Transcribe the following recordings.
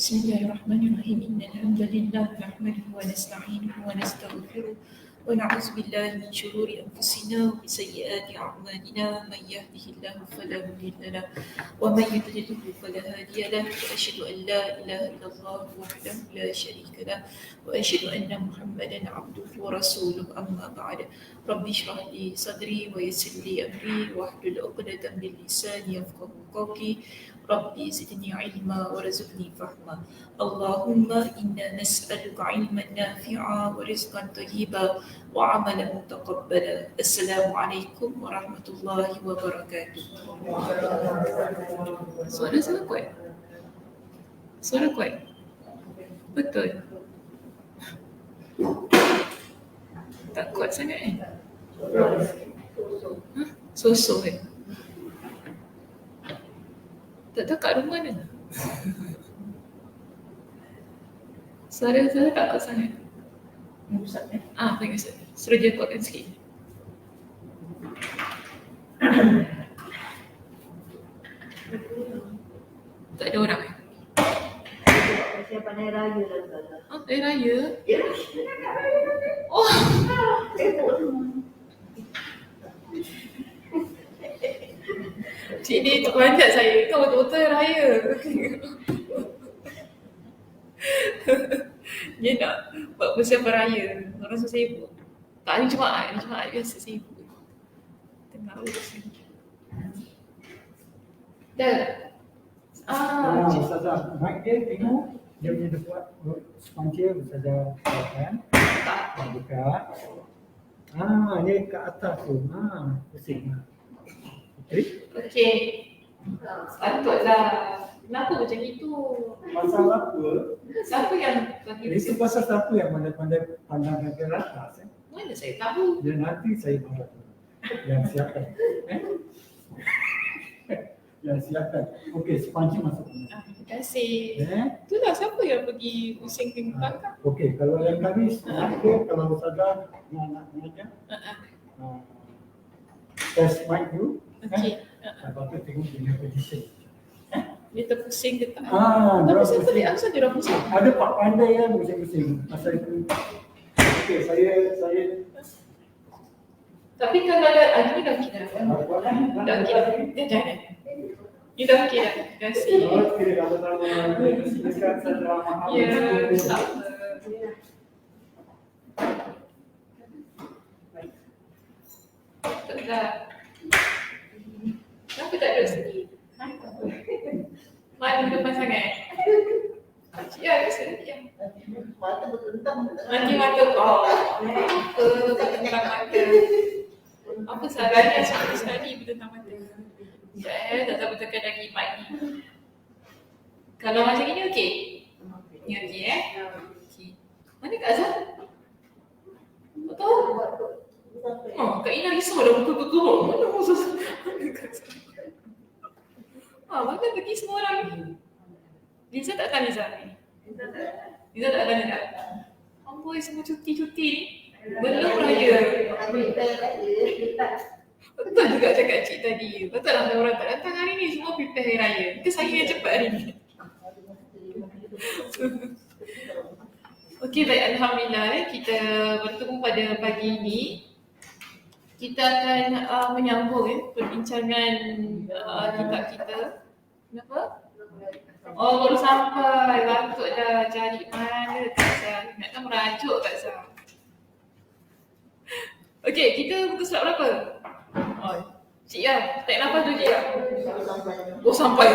Bismillahirrahmanirrahim. Innal hamdalillah nahmaduhu wa nasta'inuhu wa nastaghfiruh wa na'udzu billahi min shururi anfusina wa min sayyiati a'malina. Man yahdihillahu fala mudilla lahu wa man yudlilhu fala hadiya lahu. Wa asyhadu an la ilaha illallah wahdahu la syarika lahu wa asyhadu anna Muhammadan 'abduhu wa rasuluhu. Amma ba'd. Rabbi shrah li sadri wa yassir li amri wahlul 'uqdatam min lisani yafqahu qawli. Rabbi zidni ilma warzuqni fahma. Allahumma inna nas'aluka ilman nafi'a wa rizqan thayyiba wa amalan mutaqabbala. Assalamualaikum warahmatullahi wabarakatuh. Suara saya kuat? Suara kuat? Betul? Tak kuat sangat So-so tak tahu kat rumah mana. Suara saya tak kuat sangat. Thank you, Ustaz. Suruh dia kuatkan sikit. air raya lah. Air raya? Ya. Oh. Cik ni terperanjat saya. Kau betul-betul air raya. Dia nak buat persiapan raya. Orang rasa sibuk. Tak, ni Jumaat biasa sibuk. Tengah urus ni. Dah. Ustazah, mic dia tengok dia punya dekat sponsor Ustazah kan? Tak. Dekat. Ni kat atas tu. Pusing. Okey. Patutlah. Kenapa macam itu? Pasal apa? Siapa yang bagi Itu pasal siapa yang pandai-pandai pandang ke atas? Mana saya tahu? Dan nanti saya buat yang siapkan. Yang siapkan. Okey, sponsor masuk. Terima kasih. Itulah siapa yang pergi pusing ke belakang? Okey, kalau yang kami kalau Ustazah nak mengajar. Test mic dulu. Okey. Lepas tu tengok dia position. Dia terpusing ke tak? Tapi saya pelik asal dia orang pusing. Ada pak pandai yang pusing-pusing. Masa itu. Okey, saya tapi kalau ada ni dah kira. Dah kira. Dia jangan. You dah kira. Terima kasih. Okey, sama-sama. Silakan saudara Mahal. Ya, sama. Tak. Kenapa tak duduk sini? Mana depan sangat? Ya, sedih. Mata bertentang. Nanti mata kau. Apa bertentang mata? Apa salahnya sekali bertentang mata? Saya tak tahu tekan lagi pagi. Kalau macam ini okey? Ni okey Okey. Mana Kak Azhar? Tak tahu. Kak Ina risau dah betul-betul. Mana khusus? Mana pergi semua orang ni? Liza tak tahu Liza ni? Liza tak tanya tak? Amboi semua cuti-cuti ni. Belum raya. Betul juga cakap cik tadi. Betul lah orang tak datang hari ni. Semua prepare hari raya. Ke saya yang cepat hari ni. Okey, baik. Alhamdulillah kita bertemu pada pagi ini. Kita akan menyambung perbincangan kitab kita. Kenapa? Baru sampai. Batuk dah cari mana Kak Zah. Ingatkan merajuk Kak Zah. Okey, kita buka surat berapa? Cik Ya, tak nafas tu Cik Ya. Sampai.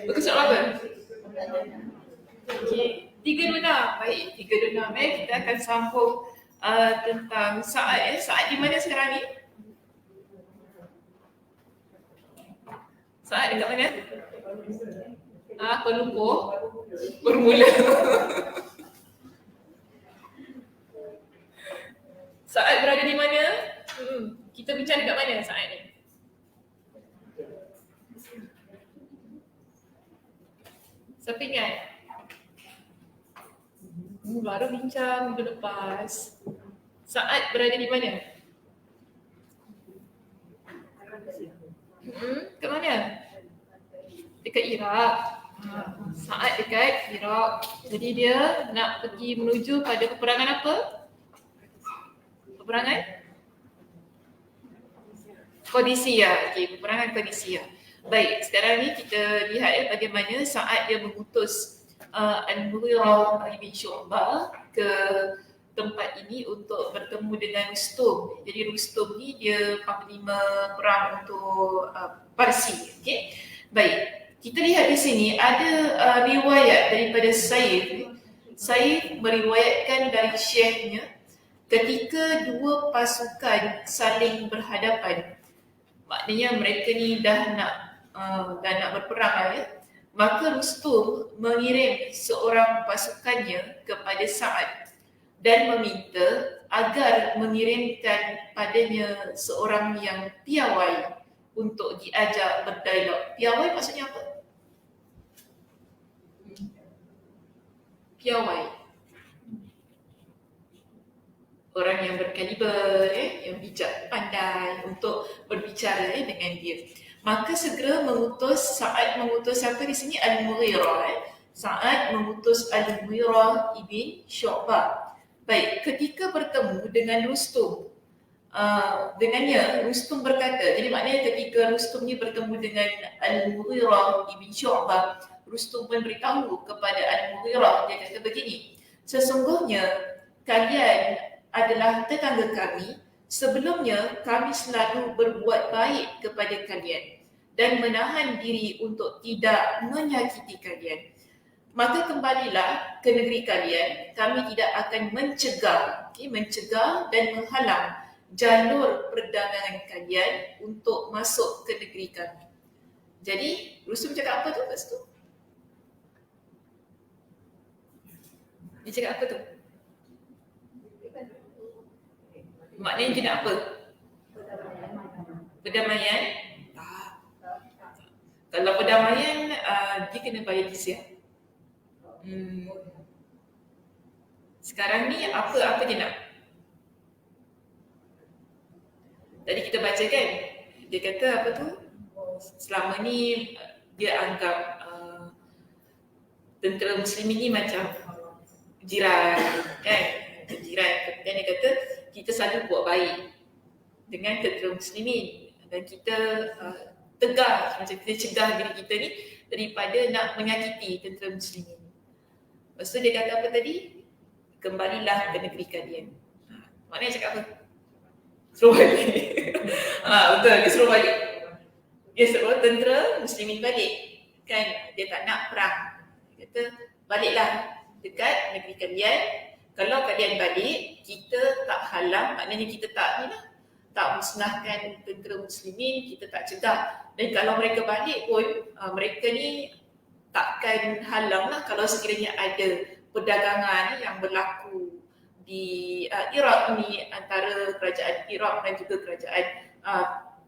Buka surat berapa? Okey, 326. Baik, 326 kita akan sambung tentang saat. Saat di mana sekarang ni? Saat dekat mana? Kuala Lumpur. Bermula. Saat berada di mana? Kita bincang dekat mana saat ni? Siapa ingat? Baru bincang minggu lepas. Saat berada di mana? Kat mana? Dekat Iraq. Saat dekat Iraq. Jadi dia nak pergi menuju pada peperangan apa? Peperangan? Qadisiyah. Okey, peperangan Qadisiyah. Baik, sekarang ni kita lihat bagaimana saat dia mengutus Al-Mughirah bin Syu'bah ke tempat ini untuk bertemu dengan Rustum. Jadi Rustum ni dia panglima perang untuk Parsi. Okey. Baik. Kita lihat di sini ada riwayat daripada Sayyid. Sayyid meriwayatkan dari syekhnya ketika dua pasukan saling berhadapan. Maknanya mereka ni dah nak berperang ya. Maka Rustum mengirim seorang pasukannya kepada Sa'ad dan meminta agar mengirimkan padanya seorang yang piawai untuk diajak berdialog. Piawai maksudnya apa? Piawai. Orang yang berkaliber, yang bijak, pandai untuk berbicara dengan dia. Maka segera Sa'ad mengutus siapa di sini? Al-Mughirah. Sa'ad mengutus Al-Mughirah ibn Syu'bah. Baik, ketika bertemu dengan Rustum, dengannya Rustum berkata, jadi maknanya ketika Rustum ni bertemu dengan Al-Mughirah ibn Syu'bah, Rustum pun beritahu kepada Al-Mughirah, dia kata begini, sesungguhnya kalian adalah tetangga kami, sebelumnya kami selalu berbuat baik kepada kalian dan menahan diri untuk tidak menyakiti kalian. Maka kembalilah ke negeri kalian, kami tidak akan mencegah dan menghalang jalur perdagangan kalian untuk masuk ke negeri kami. Jadi, Rustum cakap apa tu kat situ? Dia cakap apa tu? Maknanya dia nak apa? Perdamaian? Tak. Kalau perdamaian, dia kena bayar jizyah. Sekarang ni apa dia nak? Tadi kita baca kan, dia kata apa tu, selama ni dia anggap tentera muslimin ni macam jiran kan, jiran. Dan dia kata kita selalu buat baik dengan tentera muslimin dan kita tegar, macam kita cegah diri kita ni daripada nak menyakiti tentera muslimin. Lepas tu dia kata apa tadi? Kembalilah ke negeri kalian. Maknanya cakap apa? Suruh balik. Betul, dia suruh balik. Dia suruh tentera muslimin balik. Kan, dia tak nak perang. Dia kata, baliklah dekat negeri kalian. Kalau kalian balik, kita tak halang, maknanya kita tak musnahkan tentera muslimin, kita tak cegah. Dan kalau mereka balik pun, mereka ni takkan halang lah kalau sekiranya ada perdagangan yang berlaku di Iraq ni antara kerajaan Iraq dan juga kerajaan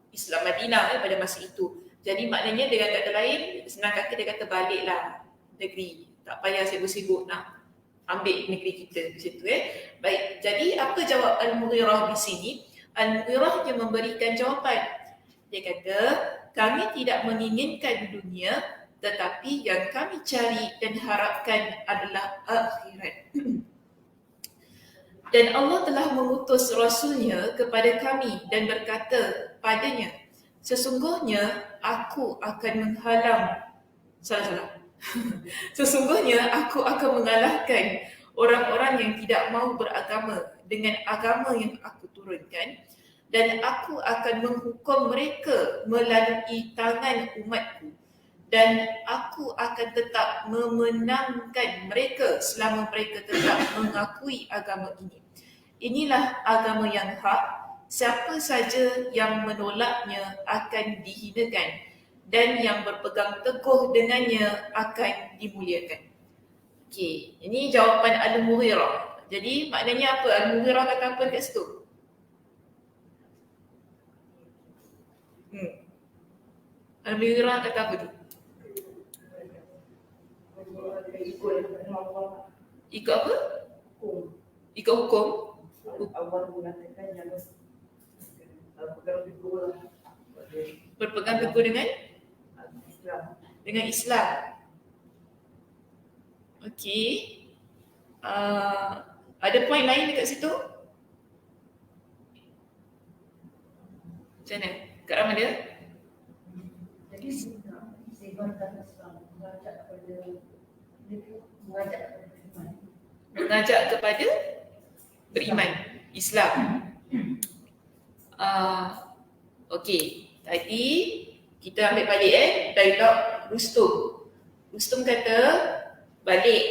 Islam Madinah pada masa itu. Jadi maknanya dengan kata lain, senang kata dia kata baliklah negeri, tak payah sibuk-sibuk nak ambil negeri kita macam tu. Baik, jadi apa jawab Al-Mughirah di sini? Al-Mughirah dia memberikan jawapan. Dia kata, kami tidak menginginkan dunia, tetapi yang kami cari dan harapkan adalah akhirat. Dan Allah telah mengutus Rasulnya kepada kami dan berkata padanya, sesungguhnya aku akan menghalang, sesungguhnya aku akan mengalahkan orang-orang yang tidak mahu beragama dengan agama yang aku turunkan, dan aku akan menghukum mereka melalui tangan umatku, dan aku akan tetap memenangkan mereka selama mereka tetap mengakui agama ini. Inilah agama yang hak, siapa saja yang menolaknya akan dihinakan, dan yang berpegang teguh dengannya akan dimuliakan. Okey, ini jawapan Al-Mughirah. Jadi maknanya apa? Al-Mughirah kata apa kat situ? Al-Mughirah kata apa tu? Ikut apa? Ikut hukum? Berpegang teguh dengan Islam. Okey. Ada poin lain dekat situ? Macam mana? Kak Ramadan? Jadi sebarkan Islam, mengajak kepada beriman Islam. Okey, tadi kita ambil balik dialog Rustum. Rustum kata balik.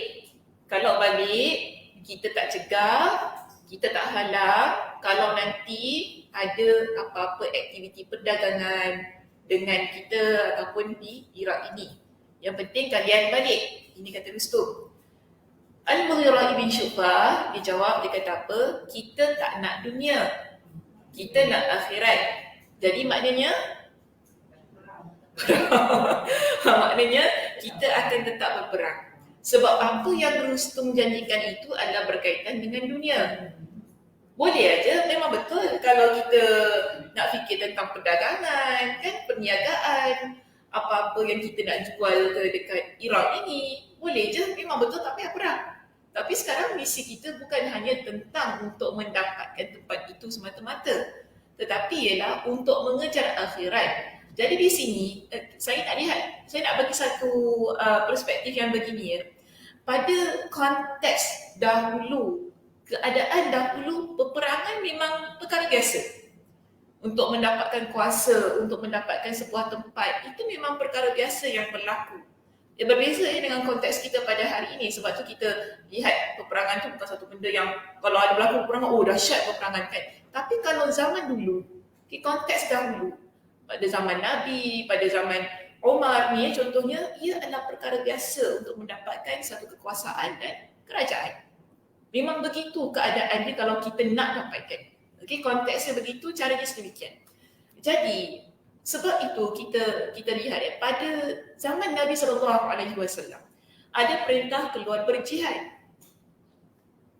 Kalau balik, kita tak cegah, kita tak halang kalau nanti ada apa-apa aktiviti perdagangan dengan kita ataupun di Iraq ini. Yang penting kalian balik. Ini kata Rustum. Al-Mughirah ibn Syu'bah dia jawab, dia kata apa? Kita tak nak dunia, kita nak akhirat. Jadi maknanya maknanya kita akan tetap berperang. Sebab apa yang Rustum janjikan itu adalah berkaitan dengan dunia. Boleh aja, memang betul kalau kita nak fikir tentang perdagangan, kan, perniagaan, apa-apa yang kita nak jual ke dekat Iraq ini, Boleh je, memang betul tak payah perang. Tapi sekarang misi kita bukan hanya tentang untuk mendapatkan tempat itu semata-mata, tetapi ialah untuk mengejar akhirat. Jadi di sini saya nak bagi satu perspektif yang begini ya. Pada konteks dahulu, keadaan dahulu, peperangan memang perkara biasa. Untuk mendapatkan kuasa, untuk mendapatkan sebuah tempat, itu memang perkara biasa yang berlaku. Dia berbeza dengan konteks kita pada hari ini. Sebab tu kita lihat peperangan tu bukan satu benda yang kalau ada berlaku peperangan, oh dahsyat peperangan kan. Tapi kalau zaman dulu, di konteks dahulu, pada zaman Nabi, pada zaman Umar ni contohnya, ia adalah perkara biasa untuk mendapatkan satu kekuasaan dan kerajaan. Memang begitu keadaannya kalau kita nak dapatkan. Okey, konteksnya begitu, caranya sedemikian. Jadi, sebab itu kita lihat ya, pada zaman Nabi SAW ada perintah keluar berjihad.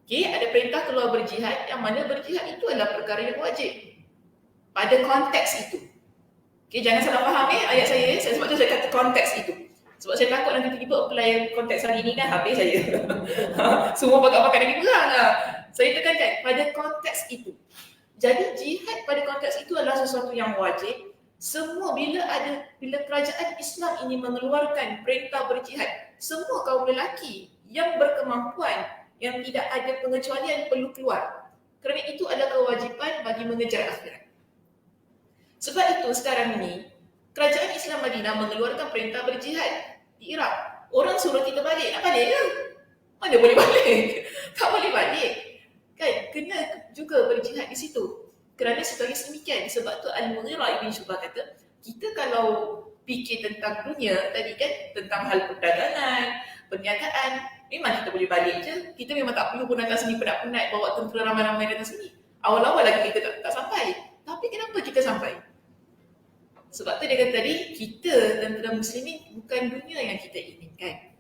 Okey, ada perintah keluar berjihad yang mana berjihad itu adalah perkara yang wajib pada konteks itu. Okey, jangan salah faham ayat saya. Sebab tu saya kata konteks itu. Sebab saya takut nanti tiba-tiba apply konteks hari ini kan habis saya. Semua pakai lagi perang lah. Saya tekankan pada konteks itu. Jadi jihad pada konteks itu adalah sesuatu yang wajib. Bila kerajaan Islam ini mengeluarkan perintah berjihad, semua kaum lelaki yang berkemampuan, yang tidak ada pengecualian perlu keluar. Kerana itu adalah kewajipan bagi mengejar akhirat. Sebab itu sekarang ini, kerajaan Islam Madinah mengeluarkan perintah berjihad di Iraq. Orang suruh kita balik, nak balik ke? Mana boleh balik? Tak boleh balik. Kan, kena juga berjihad di situ. Kerana sebagai sedemikian, sebab tu Al-Mughirah Ibn Syubah kata, kita kalau fikir tentang dunia tadi kan, tentang hal perdagangan, perniagaan, memang kita boleh balik je. Kita memang tak perlu pun datang sini penat-penat bawa tentera ramai-ramai datang sini. Awal-awal lagi kita tak sampai. Tapi kenapa kita sampai? Sebab tu dia kata tadi, kita tentera muslimin bukan dunia yang kita inginkan.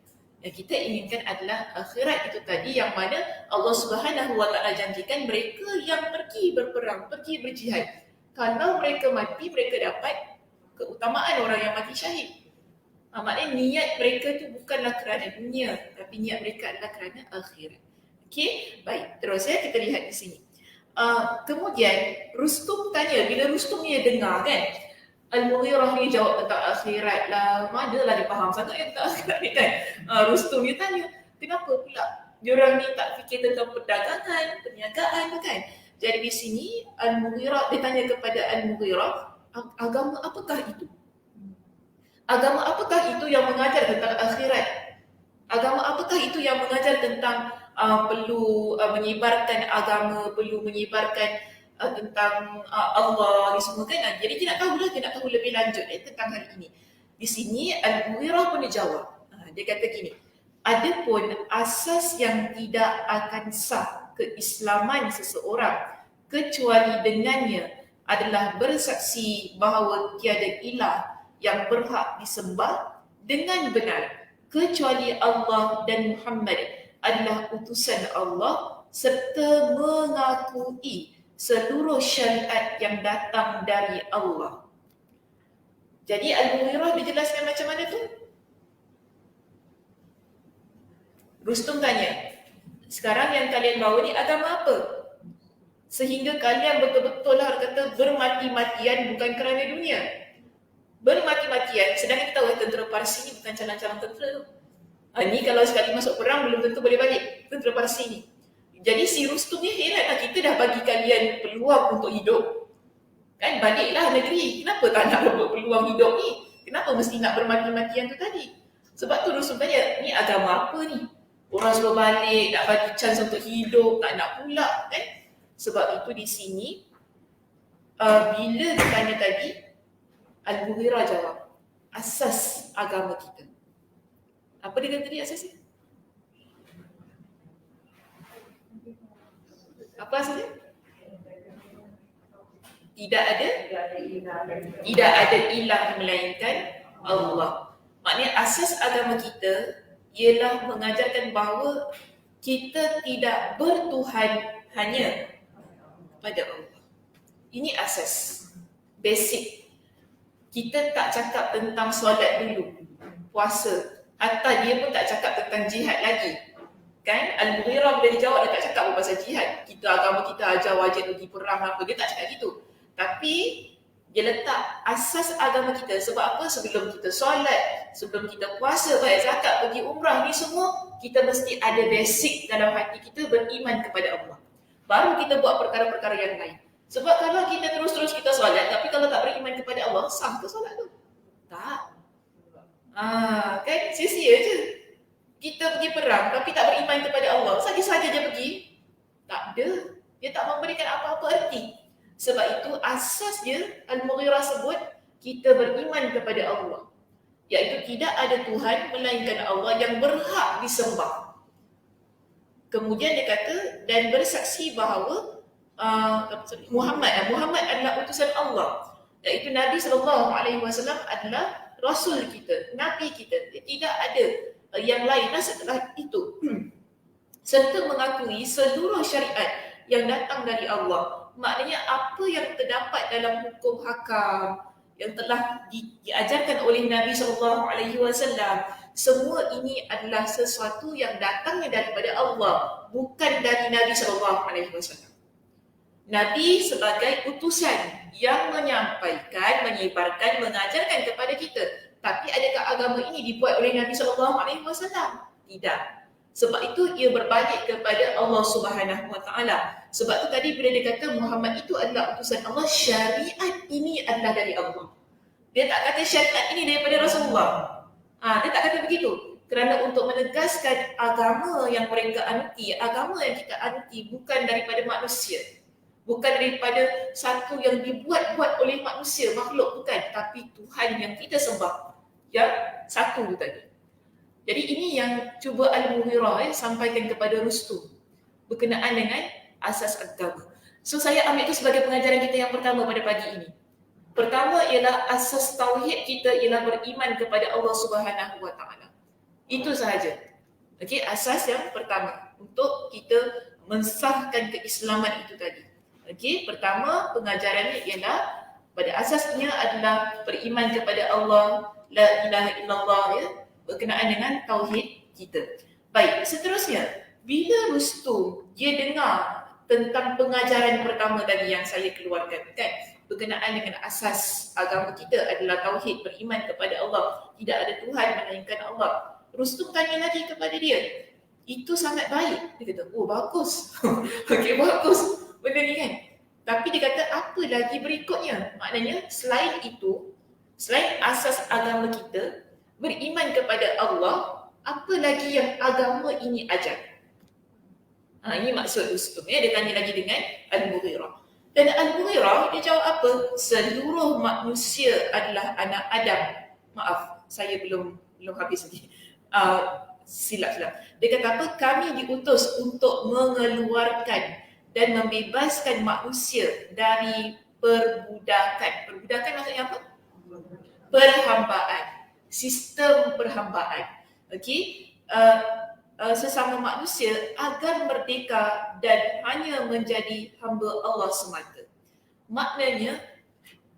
Yang kita inginkan adalah akhirat itu tadi yang mana Allah Subhanahu Wa Taala janjikan mereka yang pergi berperang, pergi berjihad. Kalau mereka mati, mereka dapat keutamaan orang yang mati syahid. Maknanya niat mereka itu bukanlah kerana dunia, tapi niat mereka adalah kerana akhirat. Okey, baik. Terus ya kita lihat di sini. Kemudian Rustum tanya, bila Rustum ni dengar kan, Al-Mughirah ni jawab tentang akhirat lah, manalah dia faham sangat yang tentang akhirat ni kan. Rustum ni tanya, kenapa pula diorang ni tak fikir tentang perdagangan, perniagaan kan. Jadi di sini Al-Mughirah, dia tanya kepada Al-Mughirah, agama apakah itu? Agama apakah itu yang mengajar tentang akhirat? Agama apakah itu yang mengajar tentang perlu menyebarkan agama, perlu menyebarkan tentang Allah ni semua kan. Jadi dia nak tahu lebih lanjut tentang hari ini. Di sini Al-Mughirah pun dia jawab. Dia kata gini, adapun asas yang tidak akan sah keislaman seseorang kecuali dengannya adalah bersaksi bahawa tiada ilah yang berhak disembah dengan benar kecuali Allah dan Muhammad adalah utusan Allah, serta mengakui seluruh syariat yang datang dari Allah. Jadi Al-Mughirah dijelaskan macam mana tu? Rustum tanya, sekarang yang kalian bawa ni agama apa? Sehingga kalian betul-betul lah kata bermati-matian bukan kerana dunia. Bermati-matian, sedangkan kita tahu tentera Parsi ni bukan calon-calon tentera tu. Ni kalau sekali masuk perang belum tentu boleh balik, tentera Parsi ni. Jadi si Rustum ni heranlah, kita dah bagi kalian peluang untuk hidup. Kan baliklah negeri. Kenapa tak nak dapat peluang hidup ni? Kenapa mesti nak bermati-matian tu tadi? Sebab tu Rustum tanya, ni agama apa ni? Orang suruh balik, nak bagi chance untuk hidup, tak nak pula kan? Sebab itu di sini, bila ditanya tadi, Al-Mughirah jawab, asas agama kita. Apa dia kata tadi asasnya? Apa asasnya? Tidak ada ilah melainkan Allah. Maknanya asas agama kita ialah mengajarkan bahawa kita tidak bertuhan hanya pada Allah. Ini asas, basic. Kita tak cakap tentang solat dulu, puasa, Hatta dia pun tak cakap tentang jihad lagi. Kan? Al-Mughirah bila dijawab dia tak cakap pun pasal jihad. Kita agama kita ajar wajib pergi perang apa, dia tak cakap gitu. Tapi dia letak asas agama kita. Sebab apa? Sebelum kita solat, sebelum kita puasa, bayar zakat, pergi umrah, ni semua kita mesti ada basic dalam hati kita beriman kepada Allah. Baru kita buat perkara-perkara yang lain. Sebab kalau kita terus-terus kita solat, tapi kalau tak beriman kepada Allah, sah ke solat tu? Tak. Kan? Sia-sia je. Kita pergi perang tapi tak beriman kepada Allah, saja-saja dia pergi, tak ada. Dia tak memberikan apa-apa erti. Sebab itu asas dia, Al-Mughirah sebut, kita beriman kepada Allah. Iaitu tidak ada Tuhan melainkan Allah yang berhak disembah. Kemudian dia kata, dan bersaksi bahawa Muhammad adalah utusan Allah. Iaitu Nabi SAW adalah Rasul kita, Nabi kita. Tidak ada yang lainlah setelah itu. Serta mengakui seluruh syariat yang datang dari Allah. Maknanya apa yang terdapat dalam hukum hakam yang telah diajarkan oleh Nabi SAW, semua ini adalah sesuatu yang datangnya daripada Allah, bukan dari Nabi SAW. Nabi sebagai utusan yang menyampaikan, menyebarkan, mengajarkan kepada kita. Tapi adakah agama ini dibuat oleh Nabi SAW? Tidak. Sebab itu ia berbalik kepada Allah Subhanahu Wa Taala. Sebab tu tadi bila dia kata Muhammad itu adalah utusan Allah, syariat ini adalah dari Allah. Dia tak kata syariat ini daripada Rasulullah. Dia tak kata begitu. Kerana untuk menegaskan agama yang mereka anuti, agama yang kita anuti bukan daripada manusia. Bukan daripada satu yang dibuat-buat oleh manusia, makhluk, bukan. Tapi Tuhan yang kita sembah, yang satu tu tadi. Jadi ini yang cuba Al-Mughirah sampaikan kepada Rustum berkenaan dengan asas agama. So saya ambil itu sebagai pengajaran kita yang pertama pada pagi ini. Pertama ialah asas tauhid kita ialah beriman kepada Allah Subhanahu Wa Taala. Itu sahaja. Okey, asas yang pertama untuk kita mensahkan keislaman itu tadi. Okey, pertama pengajarannya ialah pada asasnya adalah beriman kepada Allah, la ilaha illallah, ya, berkenaan dengan tauhid kita. Baik, seterusnya, bila Rustum dia dengar tentang pengajaran pertama tadi yang saya keluarkan, kan, berkenaan dengan asas agama kita adalah tauhid, beriman kepada Allah, tidak ada Tuhan melainkan Allah. Rustum tanya lagi kepada dia, itu sangat baik. Dia kata, oh bagus. Okey, bagus benda ni kan. Tapi dia kata apa lagi berikutnya? Maknanya selain itu, selain asas agama kita, beriman kepada Allah, apa lagi yang agama ini ajar? Ini maksud Rustum. Dia tanya lagi dengan Al-Mughirah. Dan Al-Mughirah dia jawab apa? Seluruh manusia adalah anak Adam. Maaf, saya belum habis lagi. Silap. Dia kata apa? Kami diutus untuk mengeluarkan dan membebaskan manusia dari perbudakan. Perbudakan maksudnya apa? Perhambaan. Sistem perhambaan. Okey? Sesama manusia agar merdeka dan hanya menjadi hamba Allah semata. Maknanya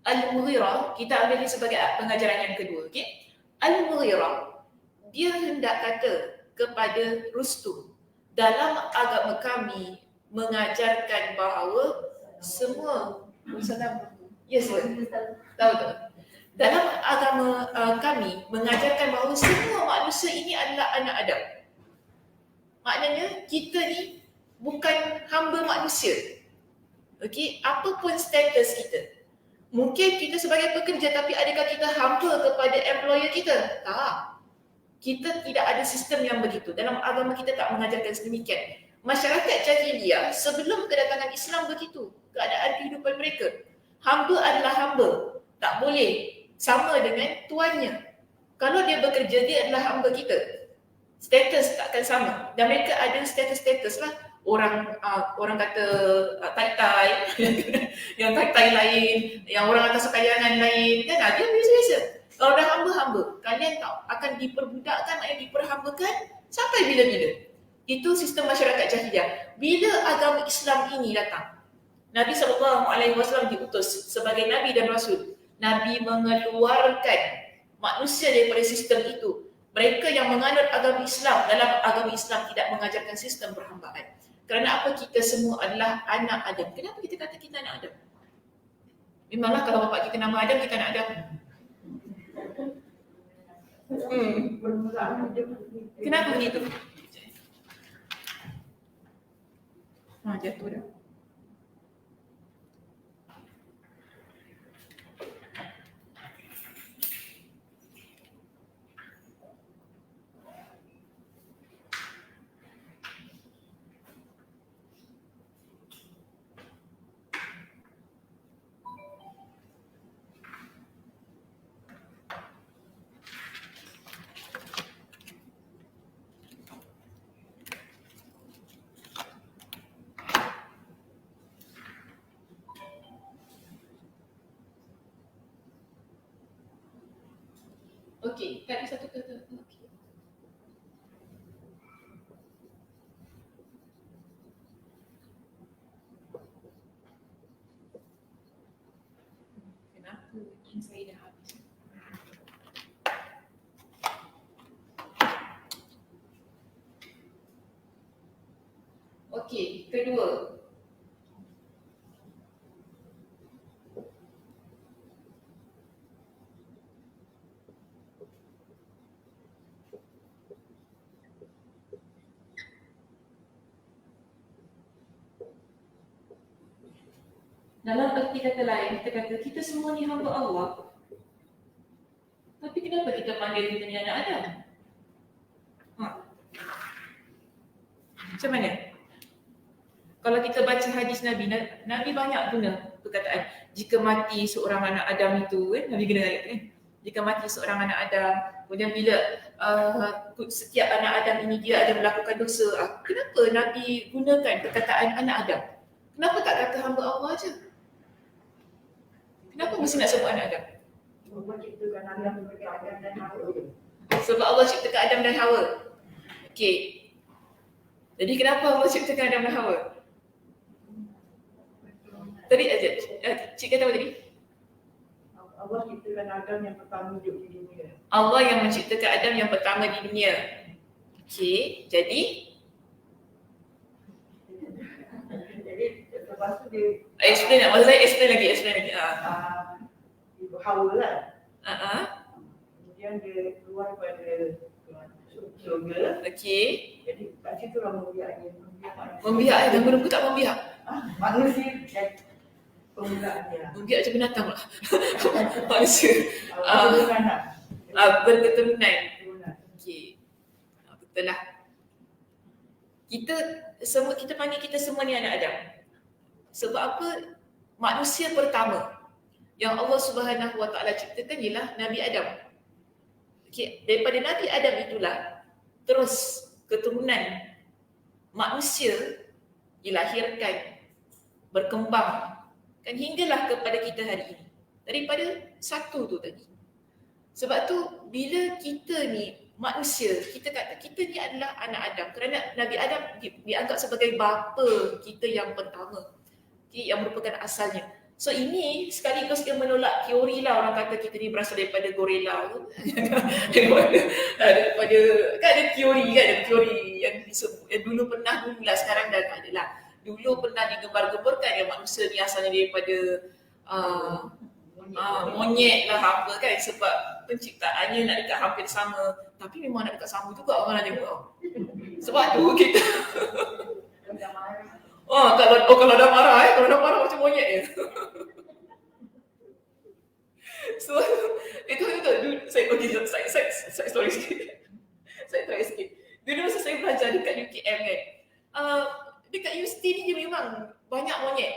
Al-Mughirah, kita ambil ini sebagai pengajaran yang kedua. Okay? Al-Mughirah dia hendak kata kepada Rustum, dalam agama kami mengajarkan bahawa semua yes, tahu tak? Dalam agama kami mengajarkan bahawa semua manusia ini adalah anak Adam. Maknanya kita ni bukan hamba manusia. Okey, apapun status kita. Mungkin kita sebagai pekerja, tapi adakah kita hamba kepada employer kita? Tak. Kita tidak ada sistem yang begitu. Dalam agama kita tak mengajarkan sedemikian. Masyarakat jahiliyah sebelum kedatangan Islam begitu keadaan kehidupan mereka. Hamba adalah hamba. Tak boleh sama dengan tuannya. Kalau dia bekerja, dia adalah hamba kita. Status takkan sama. Dan mereka ada status-status lah. Orang kata tai-tai, yang tai-tai lain, yang orang atas sekayangan lain, kan? Dia biasa-biasa. Kalau dah hamba-hamba, kalian tahu akan diperbudakkan, maknanya diperhambakan sampai bila-bila. Itu sistem masyarakat jahiliyah. Bila agama Islam ini datang, Nabi SAW diutus sebagai Nabi dan Rasul. Nabi mengeluarkan manusia daripada sistem itu. Mereka yang menganut agama Islam, dalam agama Islam tidak mengajarkan sistem perhambaan. Kerana apa? Kita semua adalah anak Adam. Kenapa kita kata kita anak Adam? Memanglah kalau bapak kita nama Adam, kita anak Adam. Kenapa begitu? Jatuh dah. Okey, tak ada satu kata. Okey. Kenapa ini saya dah habis? Okey, kedua. Dalam arti kata lain, kita kata kita semua ni hamba Allah. Tapi kenapa kita panggil kita ni anak Adam? Macam mana? Kalau kita baca hadis Nabi, Nabi banyak guna perkataan jika mati seorang anak Adam itu, Nabi guna ayat kan? Jika mati seorang anak Adam, kemudian bila setiap anak Adam ini dia ada melakukan dosa, kenapa Nabi gunakan perkataan anak Adam? Kenapa tak kata hamba Allah aja? Kenapa mesti nak sebut anak Adam? Allah ciptakan Adam sebagai Adam dan Hawa. Sebab Allah ciptakan Adam dan Hawa. Okey. Jadi kenapa Allah ciptakan Adam dan Hawa? Tadi aja, cik kata apa tadi? Allah ciptakan Adam yang pertama hidup di dunia. Allah yang menciptakan Adam yang pertama di dunia. Okey, jadi lepas tu dia explain nak, maksud saya explain lagi. Ibu Hawa lah. Kemudian dia keluar pada syurga. Okey. Jadi kat situ lah membiaknya. Membiak dan menunggu tak membiak. Manusia dan pemulaannya. Membiak macam binatang pula. Manusia. Keturunan. Berketurunan. Okey. Betul lah. Kita panggil kita semua ni anak Adam. Sebab apa? Manusia pertama yang Allah Subhanahu Wa Taala ciptakan ialah Nabi Adam. Okey, daripada Nabi Adam itulah terus keturunan manusia dilahirkan, berkembang kan hinggalah kepada kita hari ini. Daripada satu tu tadi. Sebab tu bila kita ni manusia, kita kata kita ni adalah anak Adam kerana Nabi Adam dianggap sebagai bapa kita yang pertama. Okay, yang merupakan asalnya. So ini sekaligus dia menolak teori lah orang kata kita ni berasal daripada gorila tu. daripada kan ada teori yang disebut yang dulu lah sekarang dah tak ada lah. Dulu pernah digembar-gemburkan yang manusia ni asalnya daripada monyet lah apa kan, sebab penciptaannya nak dekat hampir sama, tapi memang nak dekat sama juga orang nak tengok. Sebab tu kita kalau dah marah macam monyet je. So itu saya story sikit. Saya try sikit. Dulu masa saya belajar dekat UKM kan, dekat UST ni dia memang banyak monyet.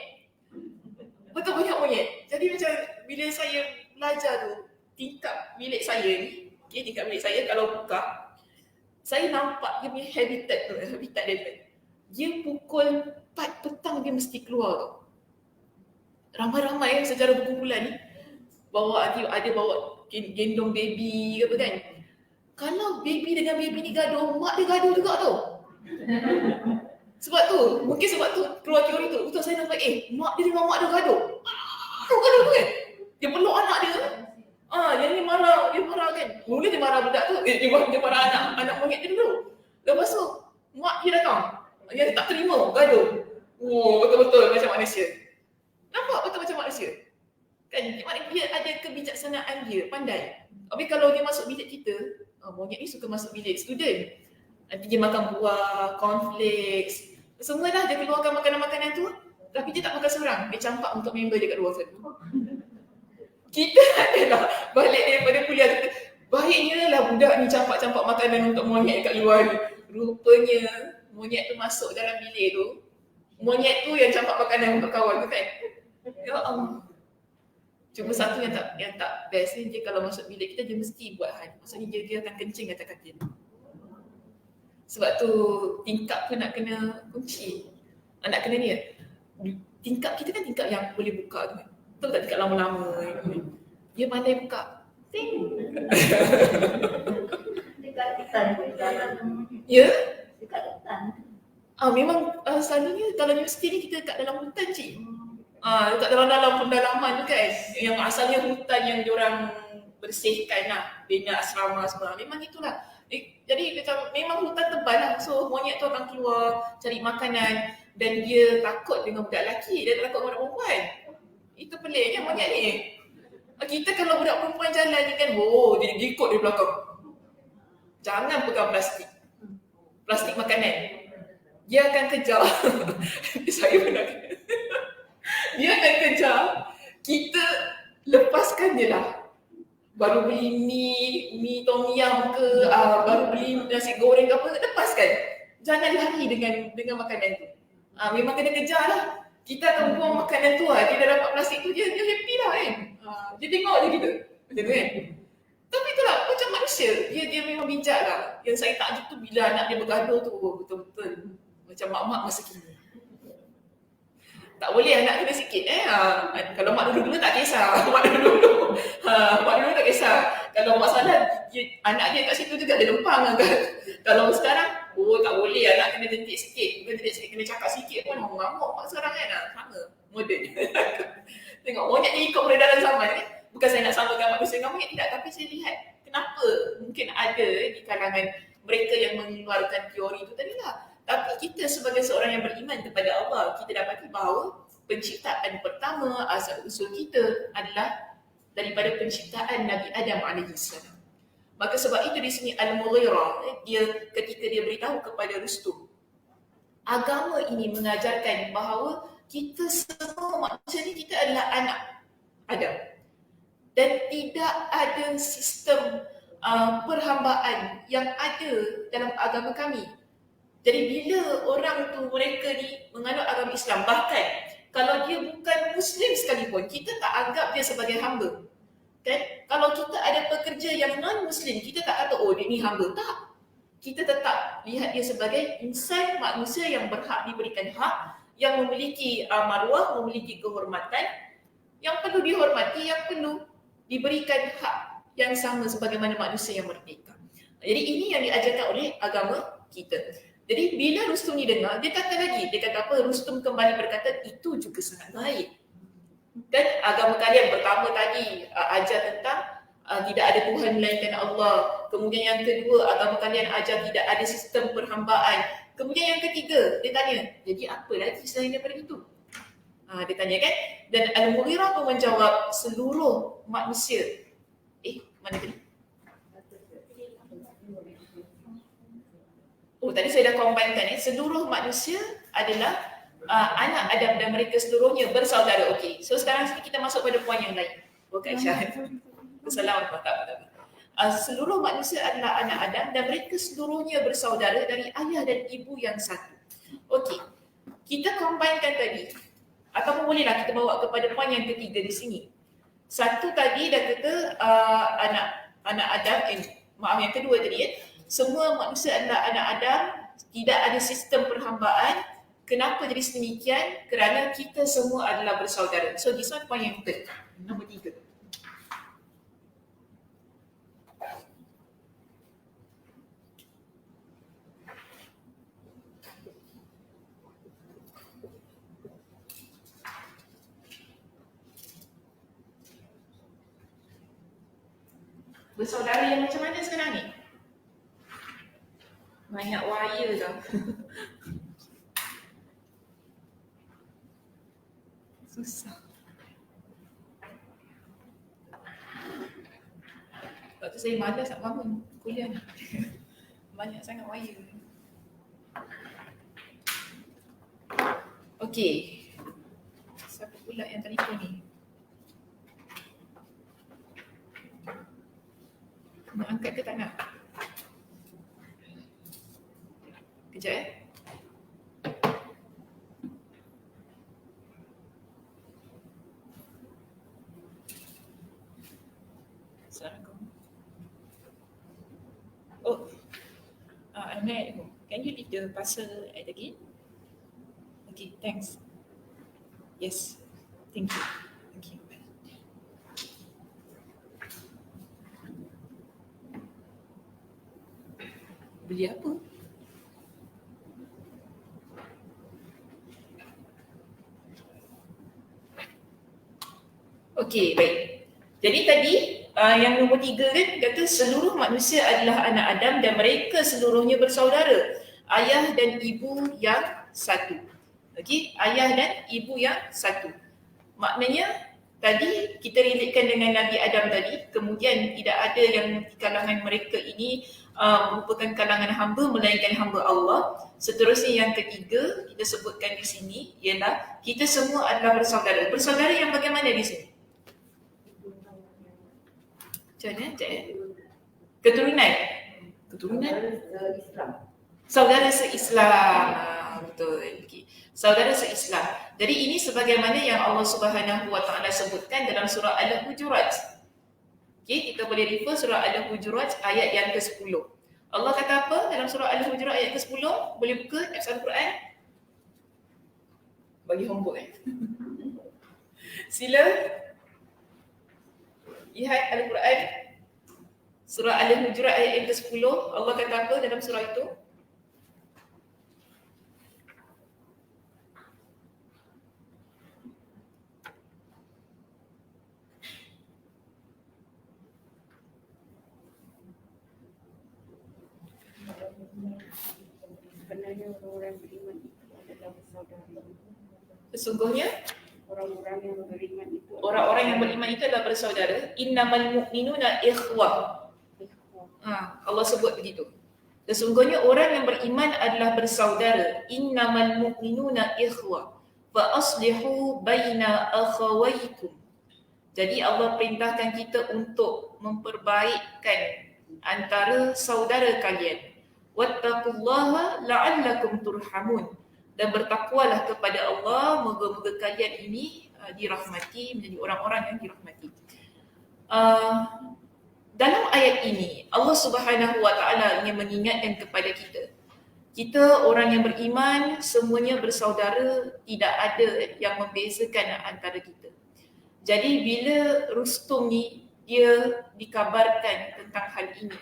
Betul banyak monyet. Jadi macam bila saya belajar tu, tingkap bilik saya ni, tingkap bilik saya kalau buka, saya nampak dia punya habitat dia. Dia pukul 4 petang dia mesti keluar tu. Ramai-ramai secara berkumpulan ni ada bawa gendong baby ke apa kan. Kalau baby dengan baby ni gaduh, mak dia gaduh juga tu. Sebab tu keluar teori tu. Betul saya nampak mak dia dengan mak dia gaduh. Gaduh tu kan. Dia peluk anak dia. Yang ni marah, dia marah kan. Mula dia marah budak tu, dia marah anak monyet dia dulu. Lepas tu, mak dia datang. Dia tak terima, gaduh. Betul-betul macam manusia. Nampak betul macam manusia. Kan, dia ada kebijaksanaan dia, pandai. Tapi kalau dia masuk bilik kita, monyet ni suka masuk bilik student. Nanti dia makan buah, cornflakes, semua dah dia keluarkan makanan-makanan tu. Tapi dia tak makan seorang, dia campak untuk member dia kat luar sana. Kita adalah balik daripada kuliah kita, baiknya lah budak ni campak-campak makanan untuk monyet kat luar ni. Rupanya monyet tu masuk dalam bilik tu, monyet tu yang campak makanan untuk kawan tu kan. Ya Allah. Cuma satu yang tak best ni, dia kalau masuk bilik kita dia mesti buat hal. Maksudnya dia akan kencing atas katil. Sebab tu tingkap tu nak kena kunci. Nak kena ni. Tingkap kita kan tingkap yang boleh buka tu kan. Betul tak tingkap lama-lama ni. Dia pandai buka. Ting. Dekat hutan. Ya? Dekat hutan. Memang selalunya kalau universiti ni kita kat dalam hutan cik. Dekat dalam pendalaman tu kan. Yang asalnya hutan yang diorang bersihkan lah. Bina asrama semua. Memang itulah. Jadi macam memang hutan tebal lah. So monyet tu akan keluar cari makanan. Dan dia takut dengan budak lelaki. Dia tak takut dengan budak perempuan. Itu peliknya monyet ni. Kita kalau budak perempuan jalan ni kan, dia ikut di belakang. Jangan pegang plastik. Plastik makanan. Dia akan kejar. Saya pernah kena. Dia akan kejar. Kita lepaskan je lah. Baru beli mi tom yum ke, baru beli nasi goreng ke apa, lepaskan. Jangan lari dengan makanan tu. Memang kena kejar lah. Kita akan buang makanan tu dia dah dapat plastik tu, dia happy lah kan. Dia tengok je kita. Macam tu kan. Tapi itulah macam manusia. Dia memang bijak lah. Yang saya takjub tu bila anak dia bergaduh tu, betul-betul macam mak-mak masa kini. Tak boleh anak kena sikit Kalau mak dulu-dulu tak kisah. Mak dulu tak kisah. Kalau masalah anak dia kat situ juga dia lempang kan. Kalau sekarang tak boleh anak kena jentik sikit. Bukan jentik sikit, kena cakap sikit pun mengamuk mak sekarang kan. Sama moden. Tengok monyet ni ikut peredaran zaman kan. Bukan saya nak samakan manusia dengan monyet, tidak, tapi saya lihat kenapa mungkin ada di kalangan mereka yang mengeluarkan teori itu tadi lah. Tapi kita sebagai seorang yang beriman kepada Allah, kita dapati bahawa penciptaan pertama asal usul kita adalah daripada penciptaan Nabi Adam AS. Maka sebab itu di sini Al-Mughirah, ketika dia beritahu kepada Rustum, agama ini mengajarkan bahawa kita semua manusia ni kita adalah anak Adam. Dan tidak ada sistem perhambaan yang ada dalam agama kami. Jadi bila orang tu, mereka ni menganut agama Islam, bahkan kalau dia bukan Muslim sekalipun, kita tak anggap dia sebagai hamba. Kan? Kalau kita ada pekerja yang non-Muslim, kita tak kata, dia ni hamba. Tak. Kita tetap lihat dia sebagai insan, manusia yang berhak diberikan hak, yang memiliki maruah, memiliki kehormatan, yang perlu dihormati, yang perlu diberikan hak yang sama sebagaimana manusia yang merdeka. Jadi ini yang diajarkan oleh agama kita. Jadi bila Rustum ni dengar, dia kata apa? Rustum kembali berkata, itu juga sangat baik. Dan agama kalian pertama tadi ajar tentang tidak ada Tuhan melainkan Allah. Kemudian yang kedua, agama kalian ajar tidak ada sistem perhambaan. Kemudian yang ketiga, dia tanya, jadi apa lagi selain daripada itu? Dia tanya kan? Dan Al-Mughirah pun menjawab, seluruh manusia. Mana tadi? Tadi saya dah combinekan seluruh manusia adalah anak Adam dan mereka seluruhnya bersaudara. Okey. So sekarang kita masuk pada poin yang lain. Bukan Syah. Assalamualaikum. Seluruh manusia adalah anak Adam dan mereka seluruhnya bersaudara dari ayah dan ibu yang satu. Okey. Kita combinekan tadi. Ataupun bolehlah kita bawa kepada poin yang ketiga di sini. Satu tadi dah kata anak Adam, yang kedua tadi semua manusia adalah anak Adam, tidak ada sistem perhambaan. Kenapa jadi sedemikian? Kerana kita semua adalah bersaudara. So this one point yang third, nombor 3. Bersaudara yang macam mana sekarang ni? Banyak wire dah. Susah. Waktu saya malas nak bangun kuliah ni. Banyak sangat wire. Okey. Siapa pula yang telefon ni? Nak angkat ke tak nak? Kejap Assalamualaikum. Oh, I'm not at home. Can you leave the parcel at the gate? Okay, thanks. Yes, thank you. Thank you. Bye. Beli apa? Okey, baik. Jadi tadi yang nombor 3 kan kata seluruh manusia adalah anak Adam dan mereka seluruhnya bersaudara, ayah dan ibu yang satu. Okey, ayah dan ibu yang satu. Maknanya tadi kita relatekan dengan Nabi Adam tadi, kemudian tidak ada yang di kalangan mereka ini merupakan kalangan hamba melainkan hamba Allah. Seterusnya yang ketiga kita sebutkan di sini ialah kita semua adalah bersaudara. Bersaudara yang bagaimana di sini? Macam mana? Keturunan. Islam. Saudara seislam. Betul. Okay. Saudara seislam. Jadi ini sebagaimana yang Allah Subhanahu Wa Taala sebutkan dalam surah Al-Hujurat. Okay, kita boleh refer surah Al-Hujurat ayat yang ke-10. Allah kata apa dalam surah Al-Hujurat ayat ke-10? Boleh buka apps Al-Quran? Bagi homework Sila. Lihat Al-Quran surah Al-Hujurat ayat yang ke-10. Allah kata apa dalam surah itu? Sebenarnya orang-orang beriman itu adalah bersaudara. Sesungguhnya Orang-orang yang beriman itu orang-orang yang beriman itu adalah bersaudara. Innamal mu'minuna ikhwah. Allah sebut begitu. Sesungguhnya orang yang beriman adalah bersaudara. Innamal mu'minuna ikhwah. Fa aslihu baina akhawaykum. Jadi Allah perintahkan kita untuk memperbaikkan antara saudara kalian. Wattaqullaha la'allakum turhamun. Dan bertakwalah kepada Allah, moga-moga kalian ini dirahmati, menjadi orang-orang yang dirahmati. Dalam ayat ini, Allah Subhanahu Wa Taala ingin mengingatkan kepada kita. Kita orang yang beriman, semuanya bersaudara, tidak ada yang membezakan antara kita. Jadi bila Rustum ni, dia dikabarkan tentang hal ini,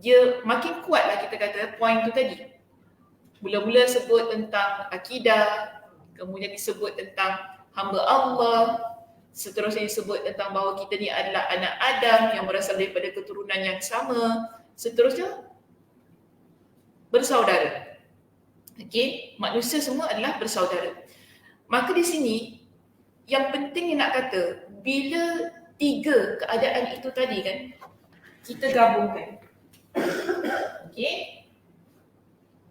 dia makin kuatlah kita kata poin tu tadi. Mula-mula sebut tentang akidah, kemudian disebut tentang hamba Allah, seterusnya disebut tentang bahawa kita ni adalah anak Adam yang berasal daripada keturunan yang sama, seterusnya bersaudara. Okey, manusia semua adalah bersaudara. Maka di sini yang penting yang nak kata, bila 3 keadaan itu tadi kan, kita gabungkan. Okey.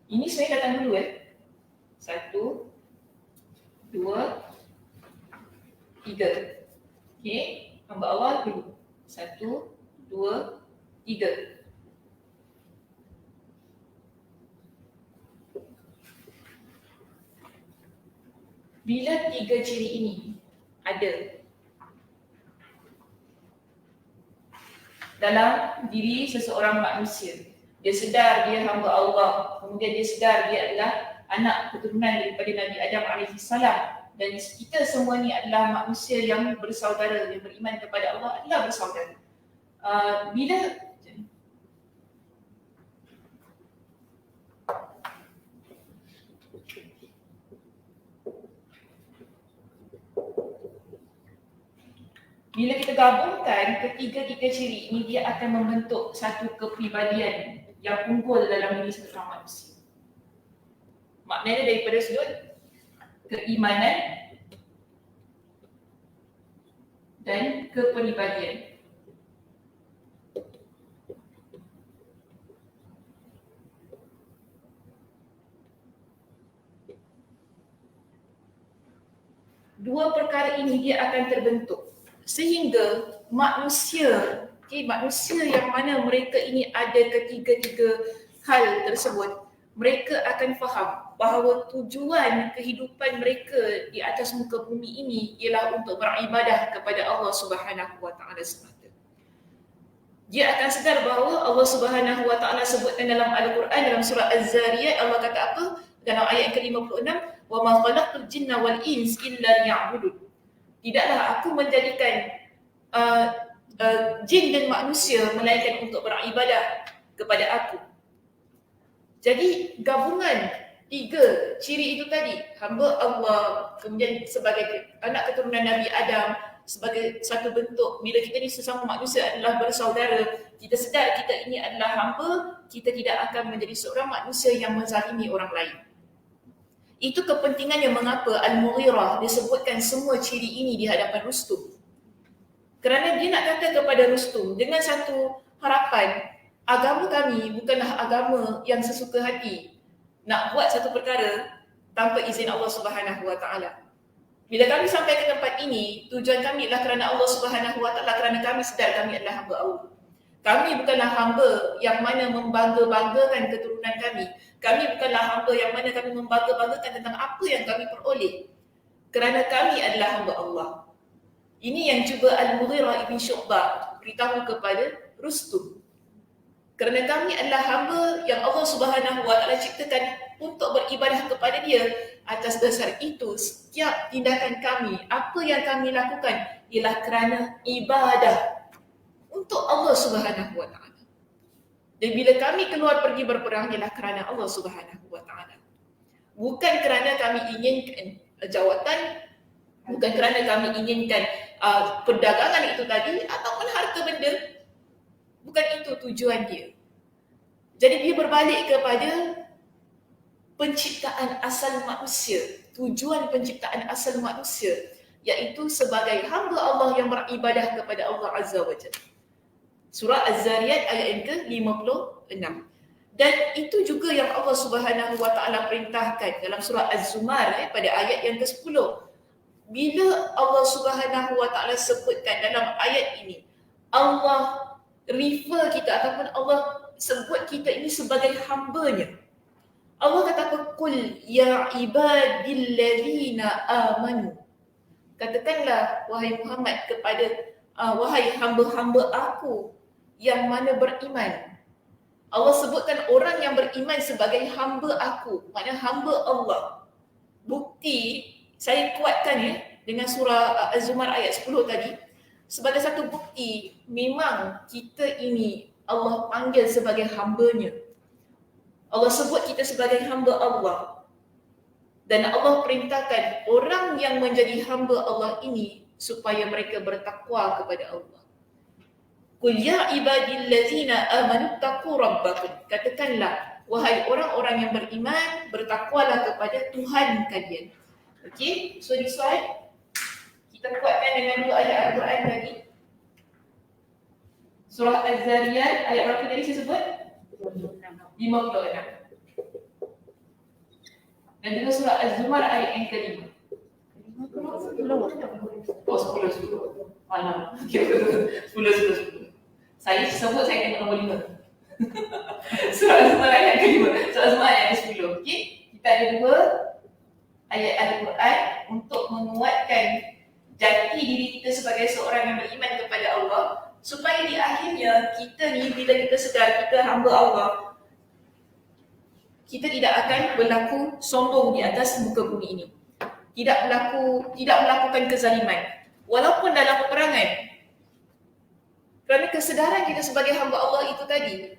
Ini sebenarnya datang dulu 1, 2, 3. Okey, hamba Allah dulu. 1, 2, 3. Bila 3 ciri ini ada dalam diri seseorang manusia, dia sedar dia hamba Allah, kemudian dia sedar dia adalah anak keturunan daripada Nabi Adam AS, dan kita semua ni adalah manusia yang bersaudara, yang beriman kepada Allah adalah bersaudara. Bila Bila kita gabungkan ketiga-tiga ciri ini, dia akan membentuk satu kepribadian yang unggul dalam diri seorang manusia. Maknanya daripada sudut keimanan dan kepribadian. Dua perkara ini dia akan terbentuk sehingga manusia, manusia yang mana mereka ini ada ketiga-tiga hal tersebut, mereka akan faham bahawa tujuan kehidupan mereka di atas muka bumi ini ialah untuk beribadah kepada Allah Subhanahu wa taala semata. Dia akan sedar bahawa Allah Subhanahu wa taala sebutkan dalam Al-Quran, dalam surah Az-Zariyat, Allah kata apa? Dalam ayat yang ke-56, "Wa ma khalaqtul jinna wal ins illa liya'budun." Tidaklah aku menjadikan jin dan manusia melainkan untuk beribadah kepada aku. Jadi gabungan tiga ciri itu tadi, hamba Allah, kemudian sebagai anak keturunan Nabi Adam, sebagai satu bentuk bila kita ni sesama manusia adalah bersaudara, kita sedar kita ini adalah hamba, kita tidak akan menjadi seorang manusia yang menzalimi orang lain. Itu kepentingannya mengapa Al-Mughirah disebutkan semua ciri ini di hadapan Rustum. Kerana dia nak kata kepada Rustum dengan satu harapan, agama kami bukanlah agama yang sesuka hati nak buat satu perkara tanpa izin Allah Subhanahu wa taala. Bila kami sampai ke tempat ini, tujuan kami adalah kerana Allah Subhanahu wa taala, kerana kami sedar kami adalah hamba Allah. Kami bukanlah hamba yang mana membangga-banggakan keturunan kami. Kami bukanlah hamba yang mana kami membangga-banggakan tentang apa yang kami peroleh. Kerana kami adalah hamba Allah. Ini yang cuba Al-Mughirah ibn Syu'bah beritahu kepada Rustum. Kerana kami adalah hamba yang Allah Subhanahu wa taala ciptakan untuk beribadah kepada dia. Atas dasar itu, setiap tindakan kami, apa yang kami lakukan ialah kerana ibadah untuk Allah Subhanahu wa taala. Dan bila kami keluar pergi berperang ialah kerana Allah Subhanahu wa taala. Bukan kerana kami inginkan jawatan, bukan kerana kami inginkan perdagangan itu tadi ataupun harta benda. Bukan itu tujuan dia. Jadi dia berbalik kepada penciptaan asal manusia, tujuan penciptaan asal manusia, iaitu sebagai hamba Allah yang beribadah kepada Allah Azza wa Jalla. Surah Az-Zariyat ayat yang ke-56. Dan itu juga yang Allah Subhanahu wa taala perintahkan dalam surah Az-Zumar pada ayat yang ke-10. Bila Allah Subhanahu wa taala sebutkan dalam ayat ini, Allah refer kita ataupun Allah sebut kita ini sebagai hamba-Nya. Allah kata apa? Qul ya ibadilladzina amanu. Katakanlah wahai Muhammad kepada wahai hamba-hamba aku yang mana beriman. Allah sebutkan orang yang beriman sebagai hamba aku, maknanya hamba Allah. Bukti saya kuatkan dengan surah Az-Zumar ayat 10 tadi. Sebagai satu bukti, memang kita ini Allah panggil sebagai hamba-Nya. Allah sebut kita sebagai hamba Allah. Dan Allah perintahkan orang yang menjadi hamba Allah ini supaya mereka bertakwa kepada Allah. Qul ya ibadillazina amanu taqu rabbakum. Katakanlah wahai orang-orang yang beriman, bertakwalah kepada Tuhan kalian. Okey, so this one kita kuatkan dengan dua ayat Al-Quran tadi. Surah Az-Zariyat ayat berapa tadi saya sebut? 56. Dan juga surah Az-Zumar ayat yang ke-5. Oh, 10. Malam. 10. Saya sebut saya kena nombor 5. Surah Az-Zumar ayat ke-5. Surah Az-Zumar ayat ke-10. Okey, kita ada dua ayat Al-Quran untuk menguatkan jati diri kita sebagai seorang yang beriman kepada Allah, supaya di akhirnya kita ni bila kita sedar kita hamba Allah, kita tidak akan berlaku sombong di atas muka bumi ini. Tidak melakukan kezaliman walaupun dalam peperangan. Kerana kesedaran kita sebagai hamba Allah itu tadi,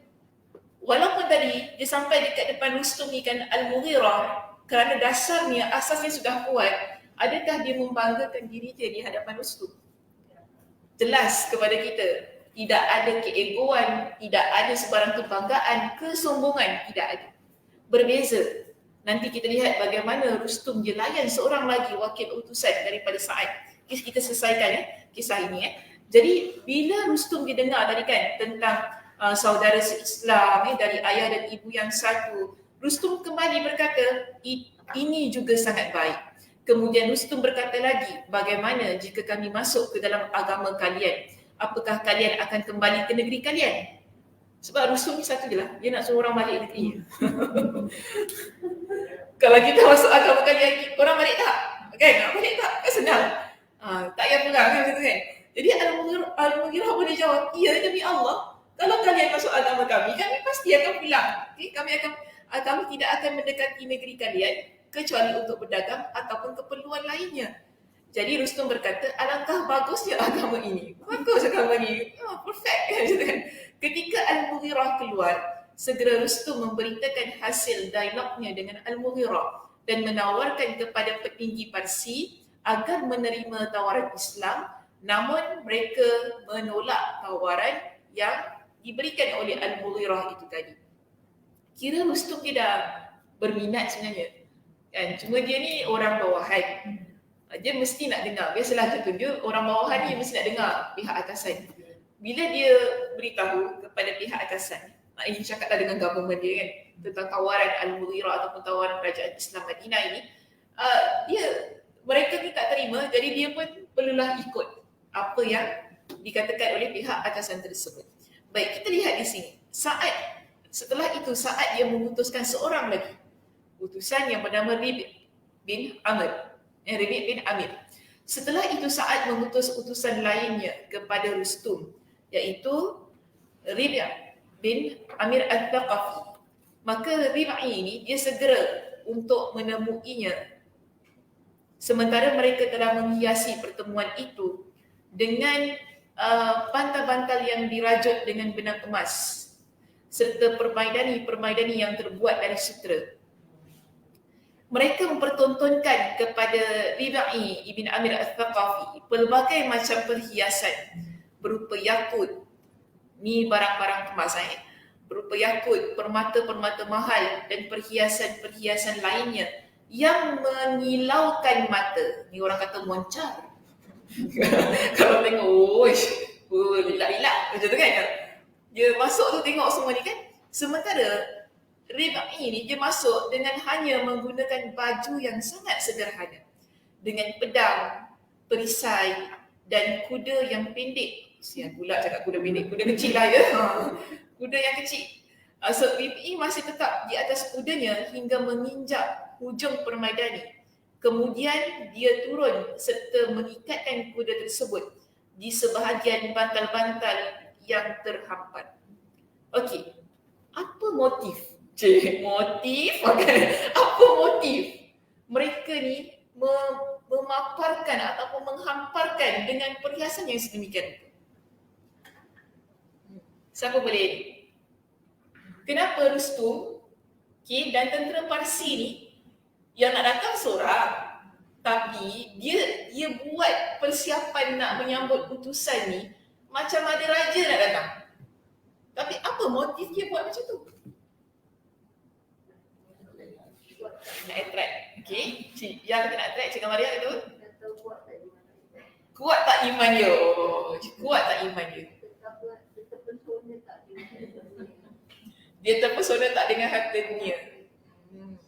walaupun tadi dia sampai dekat depan Rustum ni kan Al-Mughirah, kerana dasarnya, asasnya sudah kuat, adakah dia membanggakan diri dia di hadapan Rustum? jelas kepada kita, tidak ada keegoan, tidak ada sebarang kebanggaan, kesombongan, tidak ada. Berbeza. Nanti kita lihat bagaimana Rustum dia layan seorang lagi wakil utusan daripada Sa'ad. Kita selesaikan kisah ini. Jadi bila Rustum dia dengar tadi kan tentang saudara se-Islam dari ayah dan ibu yang satu, Rustum kembali berkata, ini juga sangat baik. Kemudian Rustum berkata lagi, bagaimana jika kami masuk ke dalam agama kalian? Apakah kalian akan kembali ke negeri kalian? Sebab Rustum ni satu je lah, dia nak suruh orang balik negeri. Kalau kita masuk agama kalian, orang balik tak? Kan? Nak balik tak? Kan senang. Tak payah pulang kan macam tu kan? Jadi Al-Mughirah boleh jawab, ya demi Allah, kalau kalian masuk agama kami pasti akan pulang. Okay? Kami tidak akan mendekati negeri kalian kecuali untuk berdagang ataupun keperluan lainnya. Jadi Rustum berkata, alangkah bagusnya agama ini. Bagus agama ini. Perfect kan? Ketika Al-Mughirah keluar, segera Rustum memberitakan hasil dialognya dengan Al-Mughirah dan menawarkan kepada petinggi Parsi agar menerima tawaran Islam, namun mereka menolak tawaran yang diberikan oleh Al-Mughirah itu tadi. Kira Rustum dia dah berminat sebenarnya. Kan? Cuma dia ni orang bawahan. Dia mesti nak dengar. Biasalah dia orang bawahan ni mesti nak dengar pihak atasan. Bila dia beritahu kepada pihak atasan, ini cakaplah dengan government dia kan, tentang tawaran Al-Mughirah ataupun tawaran kerajaan Islam Madinah ini, mereka ni tak terima, jadi dia pun perlulah ikut apa yang dikatakan oleh pihak atasan tersebut. Baik, kita lihat di sini. Setelah itu Sa'ad dia memutuskan seorang lagi utusan yang bernama Rabi' bin Amir. Setelah itu Sa'ad mengutus utusan lainnya kepada Rustum, iaitu Rabi' bin Amir al-Thaqafi. Maka Rabi' ini dia segera untuk menemuinya. Sementara mereka telah menghiasi pertemuan itu dengan bantal-bantal yang dirajut dengan benang emas serta permaidani yang terbuat dari sutera. Mereka mempertontonkan kepada Rabi' ibn Amir al-Thaqafi pelbagai macam perhiasan berupa yakut, ni barang-barang kemas, berupa yakut, permata-permata mahal dan perhiasan-perhiasan lainnya yang menyilaukan mata. Ni orang kata moncar. Kalau tengok, lilak-lilak macam tu kan. Dia masuk tu tengok semua ni kan. Sementara Rabi' ni dia masuk dengan hanya menggunakan baju yang sangat sederhana, dengan pedang, perisai dan kuda yang pendek. Sian pula cakap kuda pendek, kuda kecil lah ya. Kuda yang kecil. So Rabi' masih tetap di atas kudanya hingga menginjak hujung permaidani. Kemudian dia turun serta mengikatkan kuda tersebut di sebahagian bantal-bantal yang terhampat. Okey, apa motif? Motif? Apa motif? Mereka ni memaparkan ataupun menghamparkan dengan perhiasan yang sedemikian. Siapa boleh? Kenapa Rustum dan tentera Parsi ni yang nak datang seorang, tapi dia buat persiapan nak menyambut utusan ni macam ada raja nak datang. Tapi apa motif dia buat macam tu? Nak attract. Okay. Yang kita nak attract Cik Maria itu? Kuat tak iman dia? Kuat tak iman dia? Dia terpesona tak dengan harta dunia.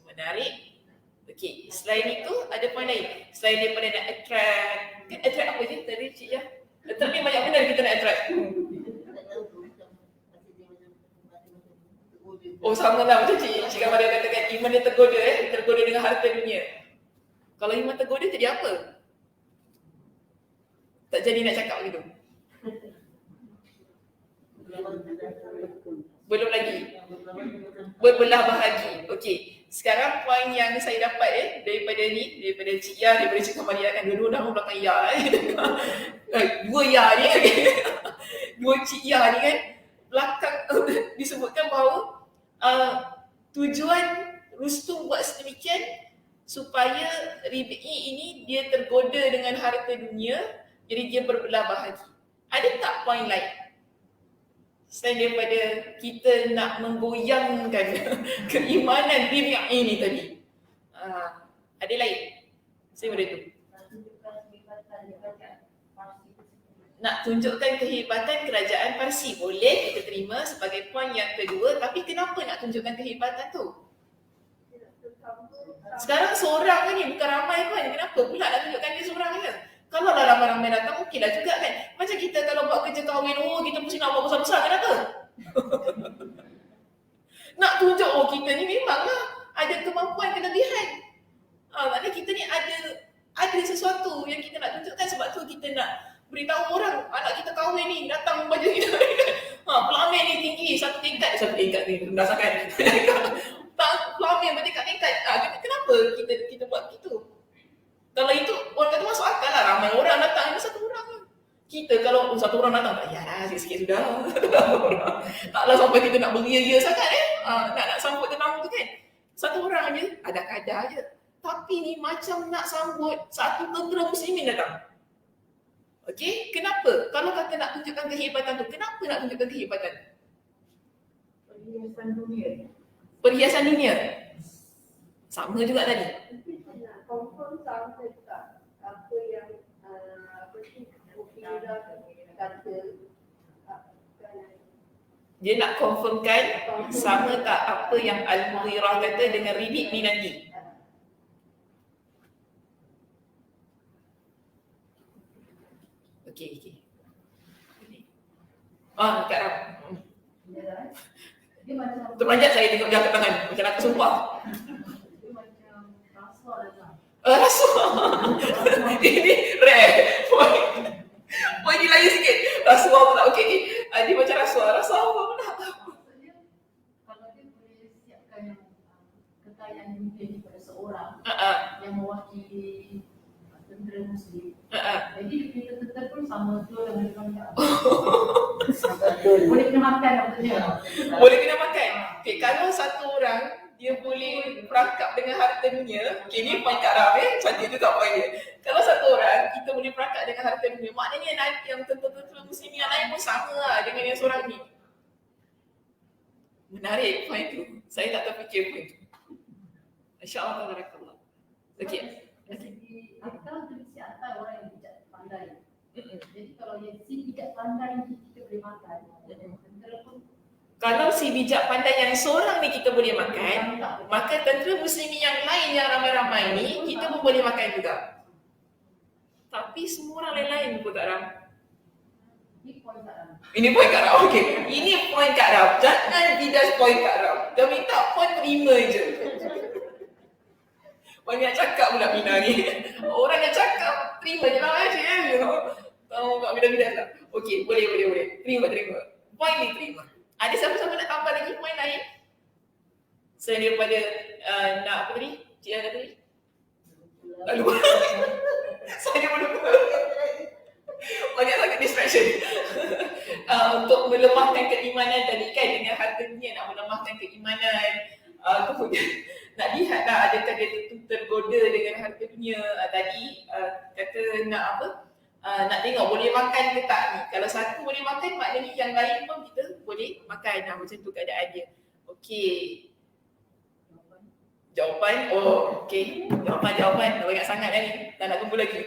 Menarik. Okey, selain itu ada poin lain. Selain daripada nak attract, attract apa je tadi Cik ya? Attract ni banyak benda kita nak attract. Oh sama lah macam Cik Maria katakan, iman dia tergoda tergoda dengan harta dunia. Kalau iman tergoda jadi apa? Tak jadi nak cakap gitu. Belum lagi. Berbelah bahagi. Okey. Sekarang poin yang saya dapat daripada Cik Ya, daripada Cik Maria kan, dua-dua nama belakang Ya. Dua Ya ni okay. Dua Cik Ya ni kan, belakang disebutkan bahawa tujuan Rustum buat sedemikian supaya Rabi' ini dia tergoda dengan harta dunia, jadi dia berbelah bahagi. Ada tak point lain selain daripada kita nak menggoyangkan keimanan pihak ini tadi? Ada lain? Saya boleh tu. Nak tunjukkan kehebatan kerajaan Parsi. Boleh kita terima sebagai poin yang kedua, tapi kenapa nak tunjukkan kehebatan tu? Sekarang seorang ni, bukan ramai pun. Kenapa pula nak tunjukkan dia seorang je? Kalau lah ramai-ramai datang, okey lah juga kan. Macam kita kalau buat kerja kahwin, kita mesti nak buat besar-besar, kenapa? Nak tunjuk, kita ni memanglah ada kemampuan kelebihan. Maknanya kita ni ada sesuatu yang kita nak tunjukkan, sebab tu kita nak beritahu orang anak kita kahwin ni datang baju kita. Pelamin ni tinggi satu tingkat ni rendah sangat. Pelamin bertingkat-tingkat. Kenapa kita buat begitu? Kalau itu orang kata masuk akal lah, ramai orang datang, ini satu orang lah. Kita kalau satu orang datang, tak payahlah, sikit-sikit sudah. Taklah sampai kita nak beria-ria sangat nak sambut tetamu tu kan. Satu orang je, ada kadar je. Tapi ni macam nak sambut satu tentera muslimin datang. Okey, kenapa? Kalau kata nak tunjukkan kehebatan tu, kenapa nak tunjukkan kehebatan? Perhiasan dunia. Perhiasan dunia. Sama juga tadi. Confirm sama tak apa yang kata Dia nak confirmkan sama tak apa yang Al-Mughirah kata dengan Ridit ni nanti. Okey. Kak Ram. Dia macam Terperanjat saya tengok dia angkat tangan. Macam nak sumpah. dia macam rasuah lah. Rasuah. Ini rare. Poin ni lain sikit. Rasuah pula. Okey. Dia macam rasuah. Rasuah apa pula? Maksudnya kalau dia boleh siapkan yang kekayaan dunia ni pada seorang yang mewakili tentera muslim. Jadi kita tentera pun sama tu dengan mereka. Boleh kena makan maksudnya. Boleh kena makan. Okey, kalau satu orang dia boleh perangkap dengan harta dunia, okey ni poin Kak Ram cantik tu tak poin dia. Kalau satu orang kita boleh perangkap dengan harta dunia, maknanya yang tentera muslim yang lain pun sama lah dengan yang seorang ni. Menarik poin tu. Saya tak terfikir poin tu. InsyaAllah tabarakallah. Okey. Akal tu si atas orang yang bijak pandai. Jadi kalau yang si bijak pandai ni kita boleh makan. Tentera pun Kalau si bijak pandai yang seorang ni kita boleh makan, maka tentera muslimin yang lain yang ramai-ramai ni kita pun boleh makan juga. Tapi semua orang lain-lain pun tak Ram. ni poin tak ada. Ini poin Kak Ram. Okey. Ini poin Kak Ram. Jangan bidas poin Kak Ram. Dah minta poin terima je. Banyak cakap pula Mina ni. Orang yang cakap terima je lah tahu tak bidas-bidas lah. Okey, boleh. Terima. Poin ni terima. Ada siapa-siapa nak tambah lagi poin lain? Selain daripada nak apa tadi? Cik Ana tadi? Tak lupa. Saya pun lupa. Banyak sangat distraction. Untuk melemahkan keimanan tadi kan, dengan harta dunia nak melemahkan keimanan. Kemudian nak lihat lah adakah dia tergoda dengan harta dunia. Tadi kata nak apa? Nak tengok boleh makan ke tak ni. Kalau satu boleh makan, maknanya yang lain pun kita boleh makan. Macam tu keadaan dia. Okey. Jawapan? Okey. Jawapan. Dah banyak sangat dah ni. Dah nak kumpul lagi.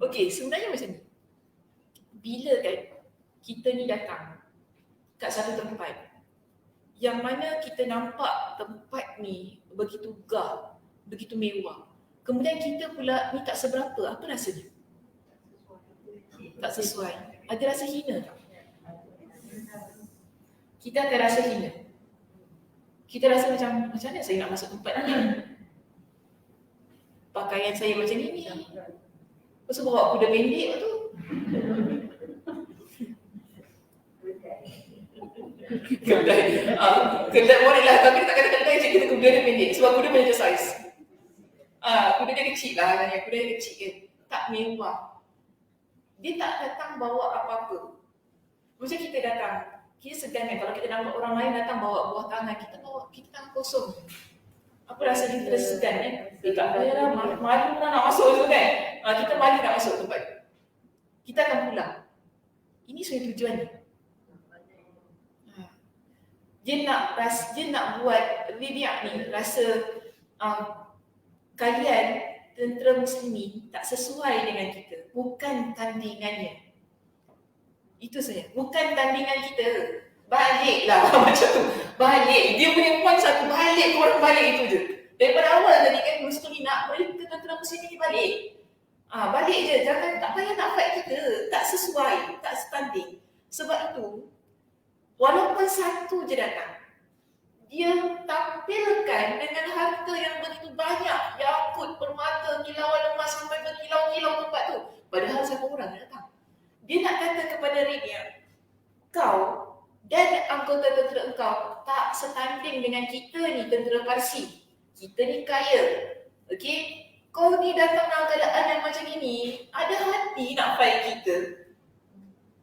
Okey, sebenarnya macam ni. Bila kan kita ni datang kat satu tempat yang mana kita nampak tempat ni begitu gah, begitu mewah. Kemudian kita pula ni tak seberapa, apa rasanya? Tak sesuai. Ada rasa hina tak? Kita akan rasa hina. Kita rasa macam mana saya nak masuk tempat ni? Pakaian saya macam ni. Pasal bawa kuda pendek tu. Kedai boleh lah, tapi tak kata kedai je kita kuda dia pendek. Sebab kuda macam saiz. Kuda dia kecil lah, kuda dia kecil kan. Tak mewah. Dia tak datang bawa apa-apa. Macam kita datang, kita segan kan kalau kita nampak orang lain datang bawa buah tangan, kita tangan kosong. apa rasa dia tersegan kan. Tak payahlah, malu lah nak masuk tu kan. Kita malu nak masuk tempat tu. Kita akan pulang. Ini sebenarnya tujuannya. Dia nak buat Ribiak ni rasa kalian tentera muslimin tak sesuai dengan kita. Bukan tandingannya. Itu saja. Bukan tandingan kita. Baliklah macam tu. Balik. Dia punya point satu. Balik. Korang balik itu je. Daripada awal tadi kan Musturi nak mereka tentera muslimin ni balik. Balik je. Jangan, tak payah nak fight kita. Tak sesuai. Tak setanding. Sebab itu, walaupun satu je datang, dia tampilkan dengan harta yang begitu banyak, yakut, permata, kilauan emas sampai berkilau-kilau tempat tu. Padahal satu orang datang. Dia nak kata kepada Ribiak, kau dan anggota tentera engkau tak setanding dengan kita ni tentera Parsi. Kita ni kaya. Okey? Kau ni datang dalam keadaan yang macam ini, ada hati nak fight kita.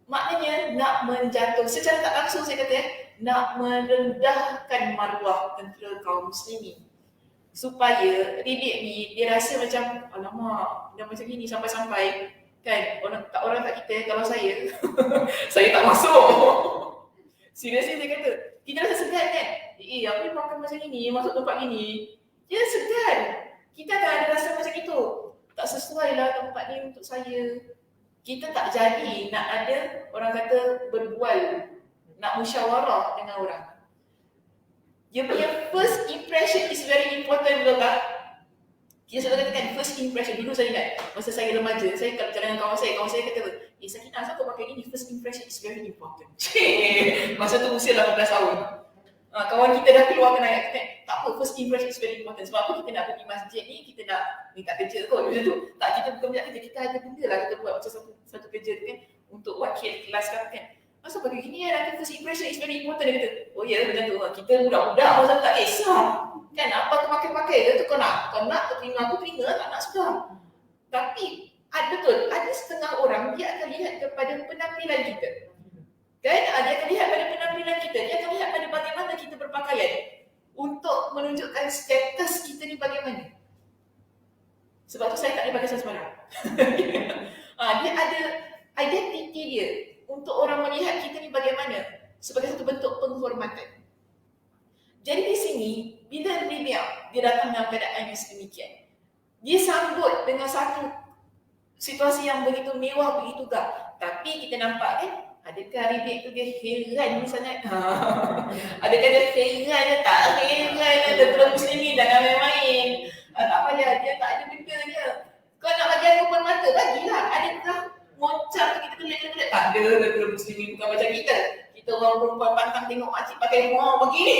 Maknanya nak menjatuh, secara tak langsung saya kata nak merendahkan maruah tentera kaum muslimin. Supaya Ribiak ni dia rasa macam alamak, dah macam gini sampai-sampai kan orang tak kita kalau saya saya tak masuk. Seriously saya kata, kita rasa segan kan? Apa ni makan macam ni, masuk tempat gini. Dia segan. Kita akan ada rasa macam itu. Tak sesuai lah tempat ni untuk saya. Kita tak jadi nak ada orang kata berbual, nak musyawarah dengan orang. Dia punya first impression is very important, betul tak? Kita selalu katakan first impression. Dulu saya ingat, masa saya remaja, saya kalau jalan dengan kawan saya kata, Sakinah, asal kau pakai ini, first impression is very important. Masa tu usia 18 tahun. Kawan kita dah keluarkan ayat, kan? Tak apa, first impression is very important. Sebab apa kita nak pergi masjid ni, kita nak minta kerja kot, macam tu. Tak, kita bukan minta kerja, kita ada benda lah kita buat macam satu kerja tu kan, untuk wakil kelas kan. Masa pakai gini nanti first impression is very important. Dia kata, oh ya macam tu, kita budak-budak masa tak kisah. Kan apa kau pakai-pakai dia tu, kau nak terima, aku terima, tak nak sudah. Tapi betul, ada setengah orang dia akan lihat kepada penampilan kita. Kan? Dia akan lihat pada penampilan kita, dia akan lihat pada bagaimana kita berpakaian untuk menunjukkan status kita ni bagaimana. Sebab tu saya tak boleh pakai sesembarang. Dia ada identiti dia untuk orang melihat kita ni bagaimana sebagai satu bentuk penghormatan. Jadi di sini, bila Ribiak dia datang dalam keadaan yang sedemikian, dia sambut dengan satu situasi yang begitu mewah, begitu gah. Tapi kita nampak kan, adakah Ribiak tu dia heran sangat? Adakah dia heran? Dia tak heran. Tentera muslimin jangan main-main. Tak payah, dia tak ada benda dia. Kau nak bagi aku permata, bagilah. Adakah moncang kita kelik-kelik? Tak ada, tentera muslimin bukan macam kita. Kita orang perempuan pantang tengok makcik pakai begini.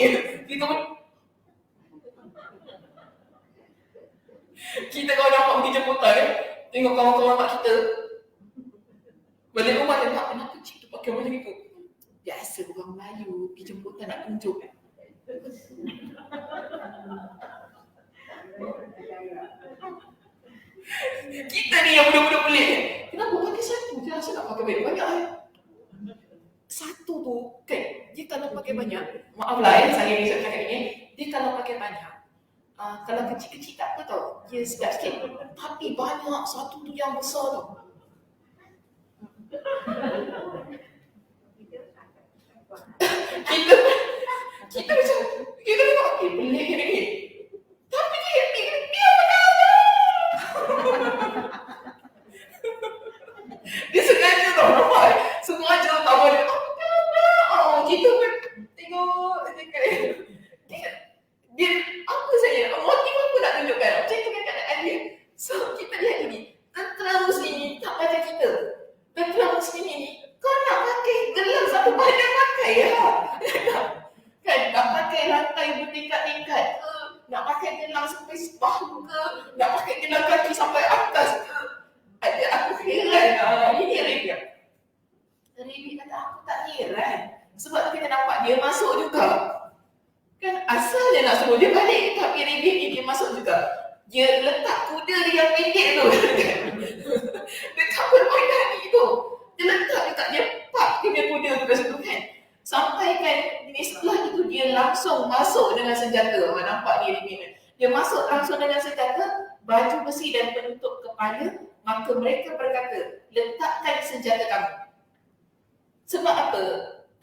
Kita kalau dapat pergi jemputan kan, tengok kawan-kawan mak kita balik rumah dia tak kenapa cik tu pakai macam itu. Biasa orang Melayu pergi jemputan nak tunjuk kan. Kita ni yang budak-budak pelik. Kenapa pakai satu je, asal nak pakai banyak-banyak Satu tu kan, dia kalau pakai banyak, maaflah saya ni cakap ini, dia kalau pakai banyak, kalau kecil-kecil tak apa tau, dia sedap sikit. Tapi banyak, satu tu yang besar tu. Kita macam, kita tengok, pelik ni. Tapi dia apa-apa. Dia sengaja tau, nampak? Sengaja tau dia. Kita pun tengok, dia apa saja, motif apa nak tunjukkan, macam itu kan keadaan dia. So kita lihat ini, tentera muslimin tak macam kita. Tentera muslimin ni, kau nak pakai gelang satu badan pakai lah. Kan, nak pakai lantai bertingkat-tingkat ke, nak pakai gelang sampai separuh ke, nak pakai gelang kaki sampai atas ke. Aku heran, ini Ribiak. Ribiak kata aku tak heran. Sebab kita nampak dia masuk juga. Kan asalnya nak suruh dia balik, tapi Ribiak ni dia masuk juga. Dia letak kuda dia yang pendek tu. Dekat permainan ni tu. Dia letak dekat dia park dia punya kuda tu kat situ kan. Sampai kan setelah itu dia langsung masuk dengan senjata. Nampak ni Ribiak. Dia masuk langsung dengan senjata, baju besi dan penutup kepala, maka mereka berkata, letakkan senjata kamu. Sebab apa?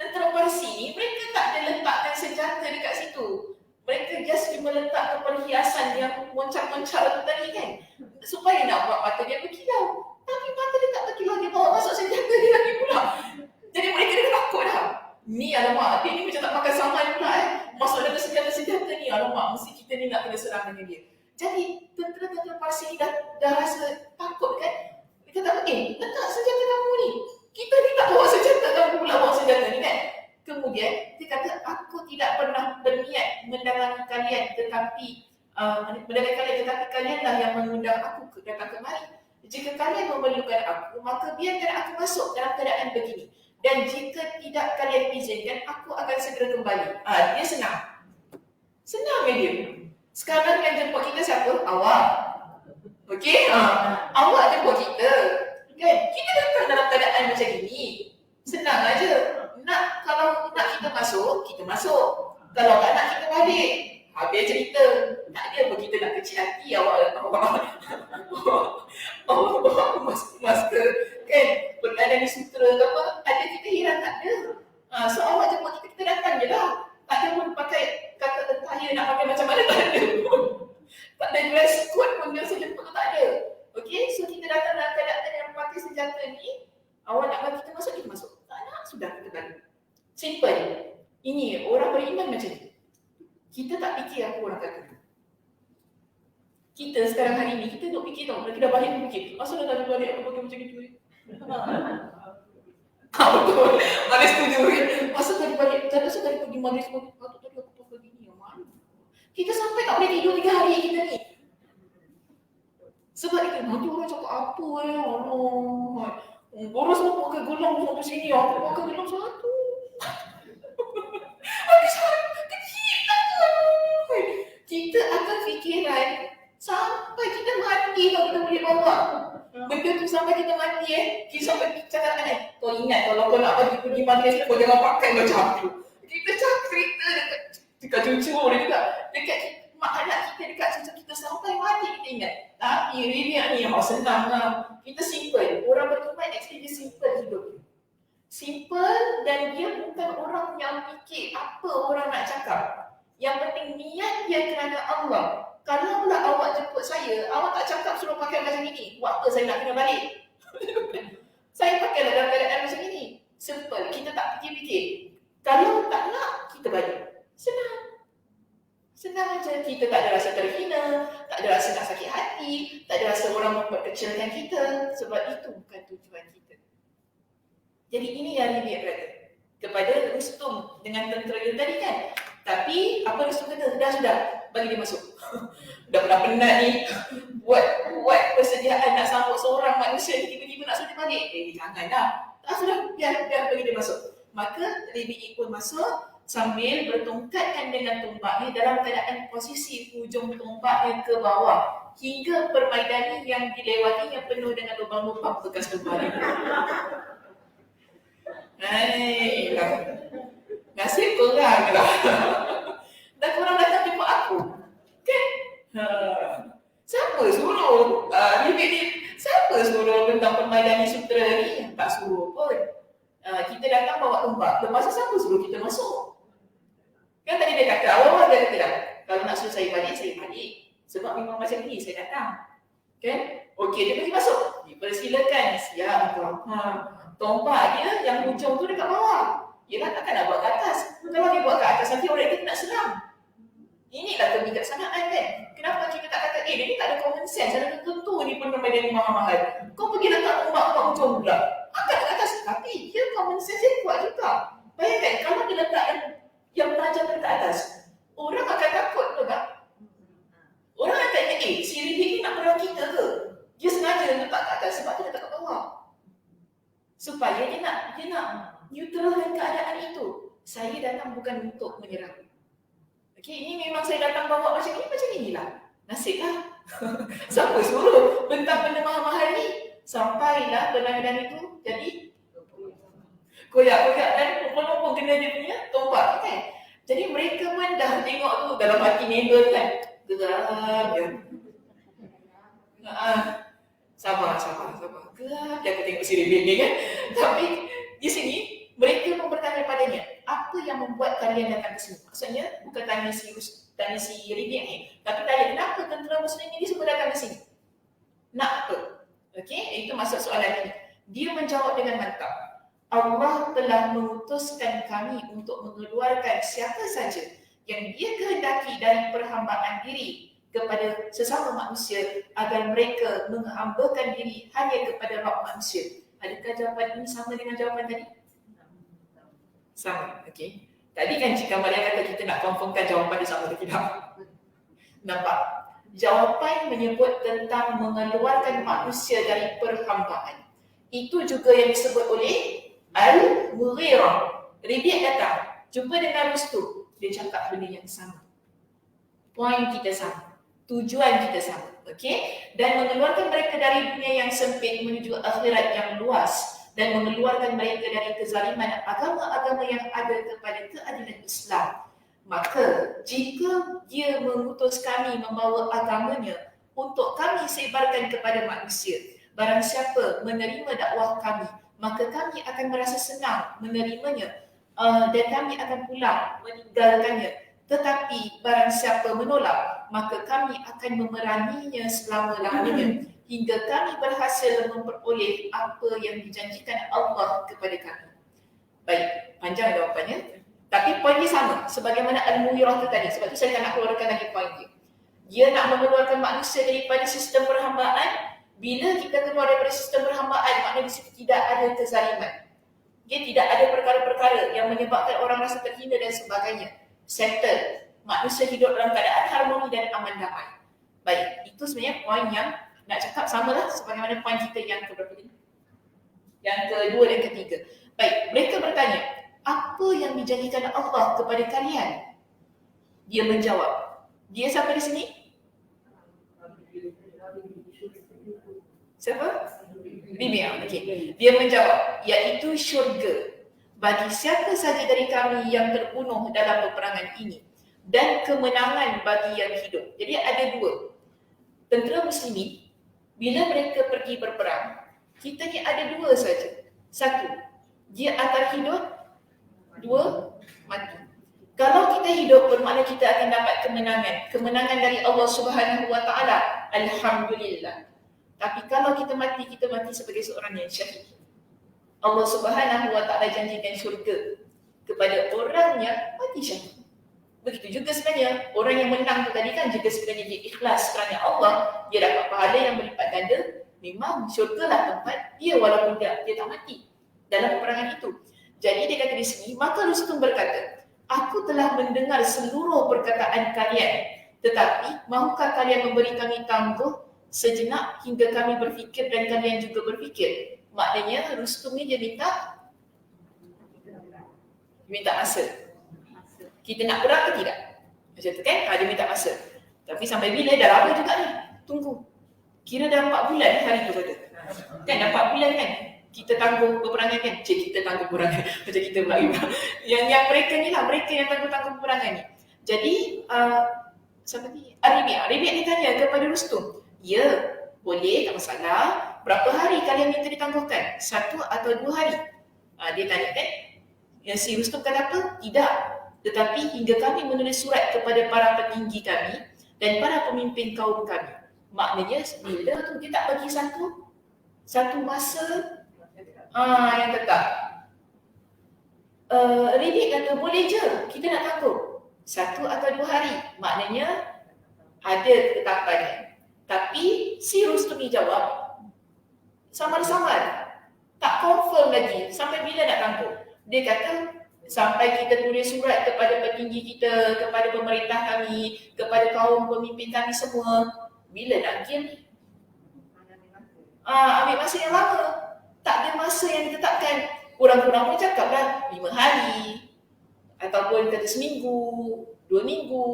Tentera Parsi ni mereka tak ada letakkan senjata dekat situ. Mereka just cuma letak perhiasan yang moncak-moncak tu tadi kan, supaya nak buat mata dia berkilau. Tapi mata dia tak berkilau, dia bawa masuk senjata dia lagi pula. Jadi mereka dah takut dah. Ni alamak, dia ni macam tak pakai saman pula masuk dalam senjata-senjata ni, alamak, mesti kita ni nak kena serang dengan dia. Jadi tentera-tentera Parsi ni dah rasa takut kan. Dia kata, letak senjata kamu ni. Kita ni tak bawa senjata, kamu pula bawa senjata ni kan. Kemudian dia kata, aku tidak pernah berniat mendatangi kalian, tetapi kalianlah yang mengundang aku datang kemari. Jika kalian memerlukan aku, maka biarkan aku masuk dalam keadaan begini. Dan jika tidak kalian izinkan, aku akan segera kembali. Dia senang. Senang kan dia. Sekarang yang jemput kita siapa? Awak. Okey? Awak jemput kita. Kan? Kita datang dalam keadaan macam ini. Senang aja. Kalau nak kita masuk, kita masuk. Kalau tak nak kita balik. Habis cerita. Tak ada apa kita nak kecil hati awak masker kan, berada di sutra ke apa, ada kita hilang tak ada. So awak jemput kita datang je lah. Tak ada pun pakai kata tentaya nak pakai macam mana, tak ada pun. Tak ada dress code pun biasa jemput tu, tak ada. Okay, so kita datang dalam keadaan yang pakai senjata ni. Awak nak bagi kita masuk, kita masuk. Tak nak, sudah kita balik. Simple. Ini orang beriman macam ni. Kita tak fikir apa orang kata. Kita sekarang hari ni, kita duk fikir tau. Kita dah balik pun fikir, asal dah balik aku pakai macam itu betul. Ada setuju kan? Asal tadi balik, asal tadi pergi majlis pun, patut tadi aku pakai gini, yang mana? Kita sampai tak boleh tidur 3 hari kita ni. Sebab itu, nanti orang cakap apa Allah. Orang semua pakai gelang sampai sini, aku pakai gelang satu. Habis kecil tak tu. Kita akan fikiran sampai kita mati kalau kita boleh bawa benda tu sampai kita mati kita sampai cakap kau ingat kalau kau nak pergi majlis kau jangan pakai macam tu. Kita cakap cerita dekat cucu dia juga, dekat mak anak kita, dekat cucu kita sampai mati kita ingat. Tapi really ni senang lah. Kita simple. Orang beriman actually dia simple hidup. Simple dan dia bukan orang yang fikir apa orang nak cakap. Yang penting niat dia kerana Allah. Kalau pula awak jemput saya, awak tak cakap suruh pakai macam ini. Buat apa saya nak kena balik? Saya pakai dalam keadaan macam ini. Simple. Kita tak fikir-fikir. Kalau tak nak, kita balik. Senang. Senang aja. Kita tak ada rasa terhina, tak ada rasa nak sakit hati, tak ada rasa orang memperkecilkan kita. Sebab itu bukan tujuan kita. Jadi ini yang Nabi berkata kepada Rustum dengan tentera dia tadi kan. Tapi apa Rustum kata? Sudah, bagi dia masuk. Dah pernah penat ni buat persediaan nak sambut seorang manusia ni, tiba-tiba nak suruh dia balik. Jangan dah. Tak, sudah, biar bagi dia masuk. Maka Rabi'i pun masuk sambil bertongkatkan dengan tombaknya dalam keadaan posisi hujung tombaknya ke bawah hingga permainan yang dilewati yang penuh dengan lubang-lubang bekas tombak ini. Nasib korang lah. Dan korang datang jumpa aku. Kan? Siapa suruh? Siapa suruh tentang permainan sutra ni? Tak suruh pun. Kita datang bawa tombak. Masa siapa suruh kita masuk? Kan tadi dia kata, awal-awal dia kata dah, kalau nak suruh saya balik, saya balik. Sebab memang macam ni saya datang. Kan? Okey, dia pergi masuk. Dipersilakan. Siap. Tombak dia yang hujung tu dekat bawah. Yelah, takkan nak buat ke atas. Kalau dia buat ke atas, nanti orang itu nak serang. Inilah kebijaksanaan kan. Kenapa kita tak kata, dia ni tak ada common sense. Ada tentu ni pun permainan ni mahal-mahal. Kau pergi letak tombak kat hujung pula. Angkat ke atas. Tapi dia common sense dia kuat juga. Bayangkan, kalau dia letak yang tajam dekat atas, orang akan takut tu tak? Orang akan ingat, si Riddick ni nak perang kita ke? Dia sengaja letak kat atas sebab dia letak kat bawah. Supaya dia nak neutralkan keadaan itu. Saya datang bukan untuk menyerang. Okey, ini memang saya datang bawa macam inilah. Nasiblah. Siapa suruh bentang benda mahal-mahal ni? Sampailah benang-benang itu jadi koyak-koyak dan kumpul-kumpul kena dia punya tombak kan. Jadi mereka pun dah tengok tu dalam hati neighbor kan. Geram je. Sabar. Geram je aku tengok si Rebek ni kan. Tapi di sini mereka pun bertanya padanya, apa yang membuat kalian datang ke sini? Maksudnya bukan tanya si Rebek ni, tapi tanya kenapa tentera Muslim ni semua datang ke sini? Nak apa? Okey, itu maksud soalan ini. Dia menjawab dengan mantap. Allah telah mengutuskan kami untuk mengeluarkan siapa saja yang dia kehendaki dari perhambaan diri kepada sesama manusia agar mereka menghambakan diri hanya kepada Rabb manusia. Adakah jawapan ini sama dengan jawapan tadi? Sama, okey. Tadi kan Cik Kamaria kata kita nak confirmkan jawapan dia sama atau tidak. Nampak? Jawapan menyebut tentang mengeluarkan manusia dari perhambaan. Itu juga yang disebut oleh Al-Mughirah. Rebek datang, jumpa dengan Rustum. Dia cakap benda yang sama. Poin kita sama. Tujuan kita sama. Okay? Dan mengeluarkan mereka dari dunia yang sempit menuju akhirat yang luas. Dan mengeluarkan mereka dari kezaliman agama-agama yang ada kepada keadilan Islam. Maka jika dia mengutus kami membawa agamanya untuk kami sebarkan kepada manusia, barang siapa menerima dakwah kami, maka kami akan merasa senang menerimanya dan kami akan pulang meninggalkannya. Tetapi barang siapa menolak, maka kami akan memeranginya selama-lamanya hingga kami berhasil memperoleh apa yang dijanjikan Allah kepada kami. Baik, panjang jawapannya. Tapi poin dia sama sebagaimana Al-Mughirah tu tadi. Sebab tu saya tak nak keluarkan lagi poin dia. Dia nak mengeluarkan manusia daripada sistem perhambaan. Bila kita keluar daripada sistem perhambaan, maknanya di situ tidak ada kezaliman. Dia tidak ada perkara-perkara yang menyebabkan orang rasa terhina dan sebagainya. Settle. Manusia hidup dalam keadaan harmoni dan aman damai. Baik, itu sebenarnya poin yang nak cakap samalah sebagaimana poin kita yang keberapa tadi? Yang kedua dan ketiga. Baik, mereka bertanya, apa yang dijanjikan Allah kepada kalian? Dia menjawab. Dia siapa di sini? Siapa? Bimia. Okey. Dia menjawab, iaitu syurga bagi siapa saja dari kami yang terbunuh dalam peperangan ini dan kemenangan bagi yang hidup. Jadi ada dua. Tentera muslimin, bila mereka pergi berperang, kita ni ada dua saja. Satu, dia akan hidup. Dua, mati. Kalau kita hidup, bermakna kita akan dapat kemenangan. Kemenangan dari Allah Subhanahu Wa Taala. Alhamdulillah. Tapi kalau kita mati sebagai seorang yang syahid. Allah Subhanahu Wa Taala janjikan syurga kepada orang yang mati syahid. Begitu juga sebenarnya orang yang menang tu tadi kan, jika sebenarnya dia ikhlas kerana Allah, dia dapat pahala yang berlipat ganda. Memang syurgalah tempat dia walaupun dia tak mati dalam peperangan itu. Jadi dia kata di sini, maka Rustum berkata, aku telah mendengar seluruh perkataan kalian, tetapi mahukah kalian memberi kami tangguh sejenak hingga kami berfikir dan kalian juga berfikir? Maknanya Rustum ni dia minta masa. Kita nak perang ke tidak? Macam tu kan? Dia minta masa. Tapi sampai bila? Dah lama juga ni. Tunggu. Kira dah 4 bulan hari tu kata. Kan dah 4 bulan kan? Kita tangguh peperangan kan? Kita tangguh peperangan. Macam kita Melayu. Yang mereka ni lah, mereka yang tangguh-tangguh peperangan ni. Jadi, siapa ni? Rebek ni tanya kepada Rustum. Ya, boleh, tak masalah. Berapa hari kalian minta ditangguhkan? 1 atau 2 hari? Dia tanya kan? Yang si Rustum kata apa? Tidak. Tetapi hingga kami menulis surat kepada para petinggi kami dan para pemimpin kaum kami. Maknanya bila tu dia tak bagi satu masa yang tetap. Rebek kata boleh je, kita nak tangguh 1 atau 2 hari. Maknanya ada ketetapannya. Tapi si Rustum ni jawab samar-samar, tak confirm lagi sampai bila nak tangguh. Dia kata sampai kita tulis surat kepada petinggi kita, kepada pemerintah kami, kepada kaum pemimpin kami semua. Bila nak game ni? Ambil masa yang lama. Tak ada masa yang ditetapkan. Kurang-kurang pun cakap lah 5 hari. Ataupun kata seminggu, 2 minggu.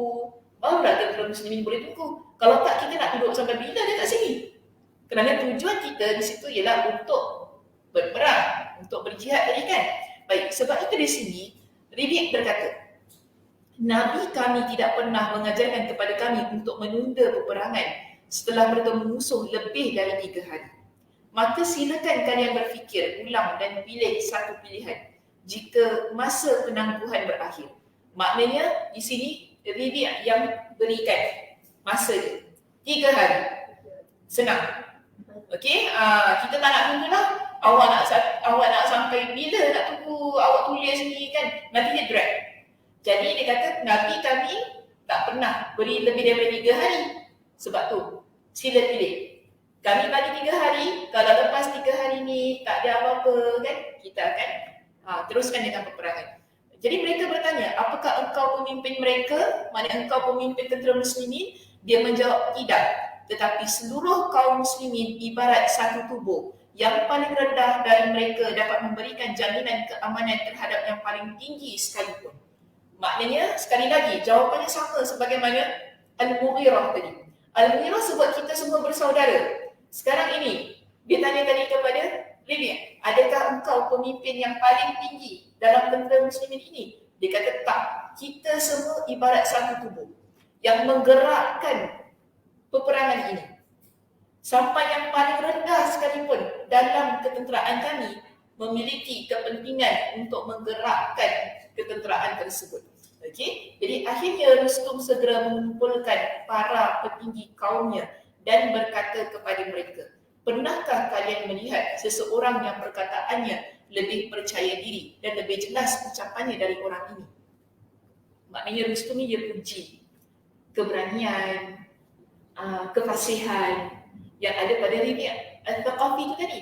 Barulah tentera muslimin boleh tunggu. Kalau tak, kita nak duduk sampai bila dia kat sini? Kerana tujuan kita di situ ialah untuk berperang, untuk berjihad tadi kan. Baik, sebab itu di sini Rebek berkata, Nabi kami tidak pernah mengajarkan kepada kami untuk menunda peperangan setelah mereka mengusung lebih dari 3 hari. Maka silakan kalian berfikir ulang dan pilih satu pilihan jika masa penangguhan berakhir. Maknanya di sini Rabi' yang berikan masa dia 3 hari. Senang. Okey, kita tak nak tunggu lah. Awak nak sampai bila nak tunggu awak tulis ni kan? Nanti dia drag. Jadi dia kata Nabi kami tak pernah beri lebih daripada 3 hari. Sebab tu sila pilih. Kami bagi 3 hari, kalau lepas 3 hari ni tak ada apa-apa kan, kita akan teruskan dengan peperangan. Jadi mereka bertanya, apakah engkau pemimpin mereka? Maknanya engkau pemimpin tentera muslimin? Dia menjawab tidak. Tetapi seluruh kaum muslimin ibarat satu tubuh. Yang paling rendah dari mereka dapat memberikan jaminan keamanan terhadap yang paling tinggi sekalipun. Maknanya, sekali lagi, jawapannya sama sebagaimana Al-Mughirah tadi. Al-Mughirah sebut kita semua bersaudara. Sekarang ini, dia tanya tadi kepada Rabi', adakah engkau pemimpin yang paling tinggi dalam tentera muslimin ini? Dia kata tak, kita semua ibarat satu tubuh yang menggerakkan peperangan ini. Sampai yang paling rendah sekalipun dalam ketenteraan kami memiliki kepentingan untuk menggerakkan ketenteraan tersebut. Okey, jadi akhirnya Rustum segera mengumpulkan para petinggi kaumnya dan berkata kepada mereka, pernahkah kalian melihat seseorang yang perkataannya lebih percaya diri dan lebih jelas ucapannya dari orang ini? Maknanya Rustum ni dia puji keberanian, kefasihan yang ada pada Rabi' Al-Thaqafi itu tadi,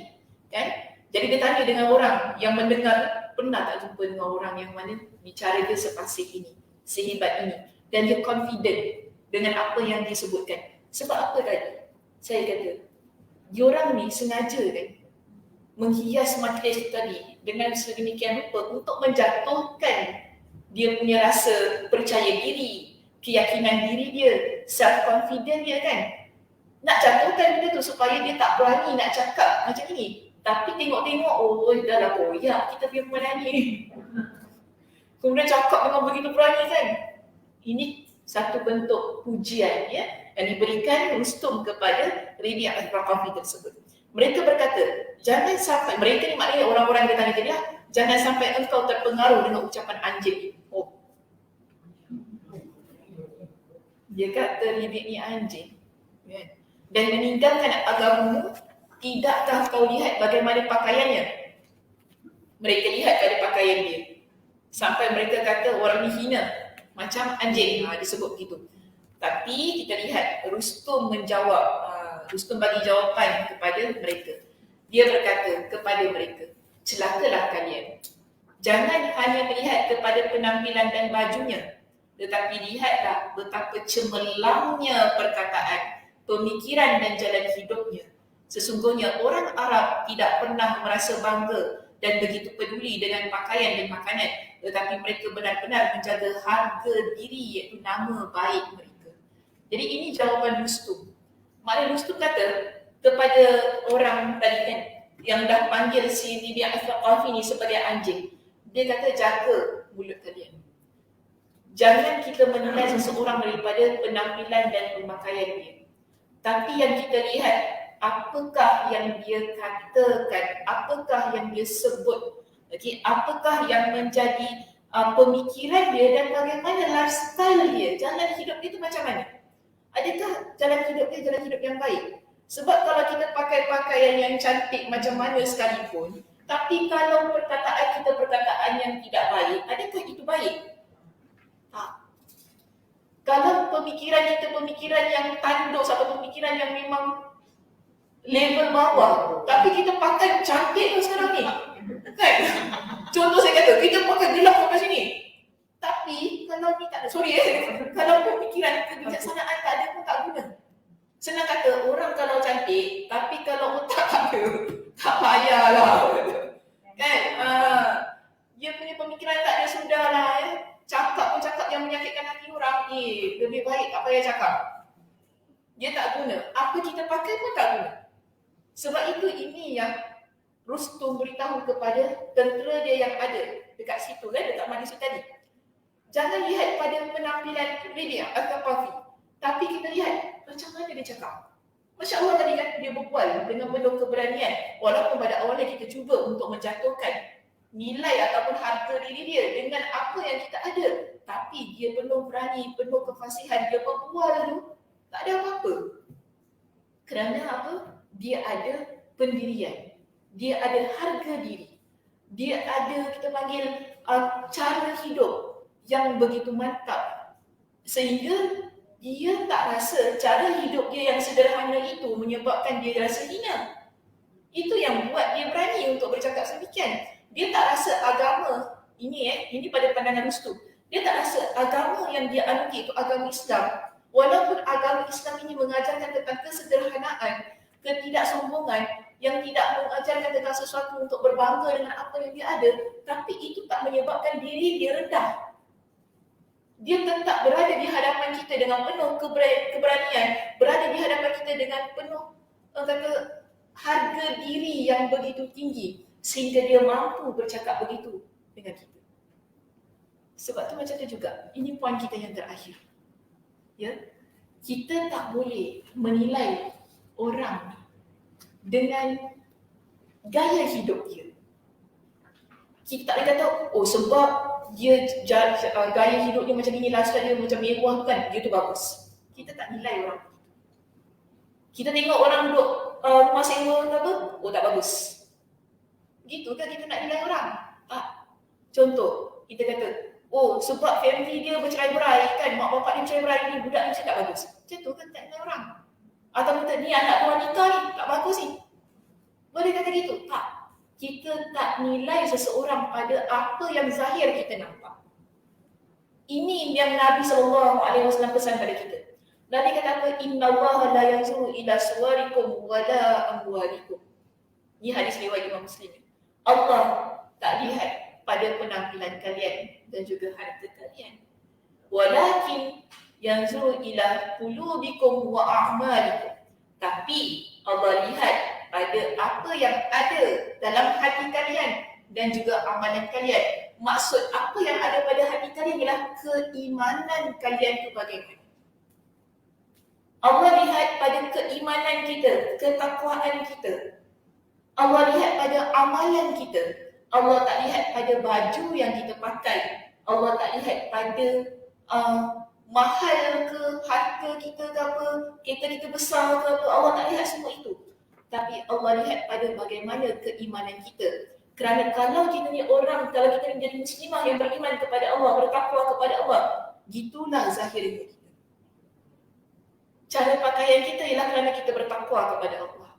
kan? Jadi dia tanya dengan orang yang mendengar, pernah tak jumpa dengan orang yang mana bicara dia sepasih ini, sehebat ini, dan dia confident dengan apa yang disebutkan. Sebab apa tadi? Saya kata, diorang ni sengaja kan menghias majlis tadi dengan sedemikian rupa untuk menjatuhkan dia punya rasa percaya diri, keyakinan diri dia, self-confident dia kan. Nak jatuhkan benda tu supaya dia tak berani nak cakap macam ni. Tapi tengok-tengok, oh dah lah koyak kita punya pemain ni. Kemudian cakap dengan begitu berani kan. Ini satu bentuk pujian ya, yang diberikan Rustum kepada Rabi' Al-Thaqafi tersebut. Mereka berkata, jangan sampai, mereka ni maknanya orang-orang yang tanya tadi lah, jangan sampai engkau terpengaruh dengan ucapan anjing. Oh, dia kata Rabi' ni anjing kan? Dan meninggalkan agamamu. Tidakkah kau lihat bagaimana pakaiannya? Mereka lihat pada pakaian dia. Sampai mereka kata orang ni hina. Macam anjing, disebut begitu. Tapi kita lihat Rustum menjawab. Rustum bagi jawapan kepada mereka. Dia berkata kepada mereka, celakalah kalian. Jangan hanya melihat kepada penampilan dan bajunya. Tetapi lihatlah betapa cemerlangnya perkataan, pemikiran dan jalan hidupnya. Sesungguhnya orang Arab tidak pernah merasa bangga dan begitu peduli dengan pakaian dan makanan, tetapi mereka benar-benar menjaga harga diri, iaitu nama baik mereka. Jadi ini jawapan Rustum. Maknanya Rustum kata kepada orang tadi kan, yang dah panggil si Rabi' Al-Thaqafi ni sebagai anjing, dia kata jaga mulut kalian. Jangan kita menilai seseorang daripada penampilan dan pemakaian dia, tapi yang kita lihat, apakah yang dia katakan, apakah yang dia sebut, okay? Apakah yang menjadi pemikiran dia dan bagaimana lifestyle dia, jalan hidup dia tu macam mana? Adakah jalan hidup dia jalan hidup yang baik? Sebab kalau kita pakai pakaian yang cantik macam mana sekalipun, tapi kalau perkataan kita perkataan yang tidak baik, adakah itu baik? Tak. Kalau pemikiran kita pemikiran yang tandus atau pemikiran yang memang level bawah, tapi kita pakai cantik lah sekarang ni kan? Contoh saya kata, kita pakai gelap sampai sini, tapi kalau ni tak ada, kalau pemikiran kebijaksanaan tak ada pun tak guna. Senang kata, orang kalau cantik, tapi kalau otak tak ada, tak payahlah kan? Dia punya pemikiran tak ada, sudahlah ya. Cakap pun cakap yang menyakitkan hati orang, lebih baik tak payah cakap. Dia tak guna, apa kita pakai pun tak guna. Sebab itu ini yang Rustum beritahu kepada tentera dia yang ada dekat situ kan, dekat majlis tadi. Jangan lihat pada penampilan Rabi'ah Al-Thaqafi, tapi kita lihat macam mana dia cakap. Masya Allah tadi kan dia berbual dengan penuh keberanian. Walaupun pada awalnya kita cuba untuk menjatuhkan nilai ataupun harga diri dia dengan apa yang kita ada, tapi dia penuh berani, penuh kefasihan, dia berbual tu tak ada apa-apa. Kerana apa? Dia ada pendirian, dia ada harga diri, dia ada kita panggil cara hidup yang begitu mantap, sehingga dia tak rasa cara hidup dia yang sederhana itu menyebabkan dia rasa hina. Itu yang buat dia berani untuk bercakap sedemikian. Dia tak rasa agama ini pada pandangan Rustum, dia tak rasa agama yang dia anuti itu agama Islam. Walaupun agama Islam ini mengajarkan tentang kesederhanaan, ketidaksombongan, yang tidak mengajarkan tentang sesuatu untuk berbangga dengan apa yang dia ada, tapi itu tak menyebabkan diri dia rendah. Dia tetap berada di hadapan kita dengan penuh keberanian, berada di hadapan kita dengan penuh harga diri yang begitu tinggi, sehingga dia mampu bercakap begitu dengan kita. Sebab tu macam tu juga, ini poin kita yang terakhir. Ya, kita tak boleh menilai orang dengan gaya hidup dia. Kita tak boleh kata, oh sebab dia gaya hidup dia macam ni, lifestyle dia macam mewah kan, dia tu bagus. Kita tak nilai orang. Kita tengok orang duduk rumah sewa ke apa, oh tak bagus. Gitu kan kita nak nilai orang? Tak. Contoh, kita kata, oh sebab family dia bercerai-berai kan, mak bapak dia bercerai-berai ni, budak ni tak bagus. Macam tu kan tak nilai orang. Atau kita ni anak luar nikah ni, tak bagus ni. Boleh kata gitu? Tak. Kita tak nilai seseorang pada apa yang zahir kita nampak. Ini yang Nabi SAW pesan pada kita. Nabi kata apa? Innallaha la yanzuru ila suwarikum wala amwalikum. Ini hadis riwayat Imam Muslim. Allah tak lihat pada penampilan kalian dan juga harta kalian. Walakin yanzuru ila qulubikum wa a'malikum. Tapi Allah lihat pada apa yang ada dalam hati kalian dan juga amalan kalian. Maksud apa yang ada pada hati kalian ialah keimanan kalian itu bagaimana. Allah lihat pada keimanan kita, ketakwaan kita. Allah lihat pada amalan kita. Allah tak lihat pada baju yang kita pakai. Allah tak lihat pada mahal ke, harta kita ke apa, kereta kita besar ke apa. Allah tak lihat semua itu. Tapi Allah lihat pada bagaimana keimanan kita. Kerana kalau kita ni orang, kalau kita menjadi muslimah yang beriman kepada Allah, bertakwa kepada Allah, gitulah zahir kita. Cara pakaian kita ialah kerana kita bertakwa kepada Allah.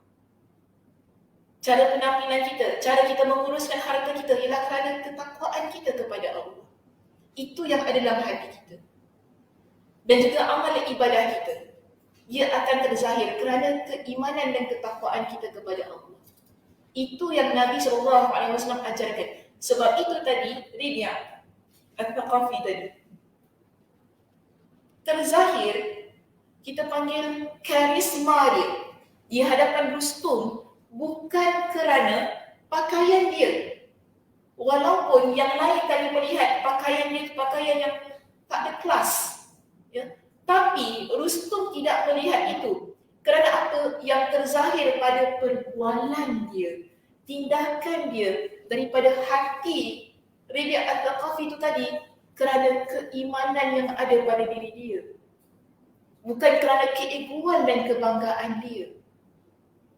Cara penampilan kita, cara kita menguruskan harta kita ialah kerana ketakwaan kita kepada Allah. Itu yang ada dalam hati kita. Dan juga amalan ibadah kita, ia akan terzahir kerana keimanan dan ketakwaan kita kepada Allah. Itu yang Nabi SAW ajarkan. Sebab itu tadi, Rabi'ah Al-Thaqafi tadi, terzahir, kita panggil karisma dia di hadapan Rustum, bukan kerana pakaian dia. Walaupun yang lain tadi melihat pakaian dia pakaian yang tak ada kelas, ya. Tapi Rustum tidak melihat itu. Kerana apa? Yang terzahir pada perbualan dia, tindakan dia daripada hati Rabi'ah Al-Thaqafi itu tadi, kerana keimanan yang ada pada diri dia. Bukan kerana keegoan dan kebanggaan dia.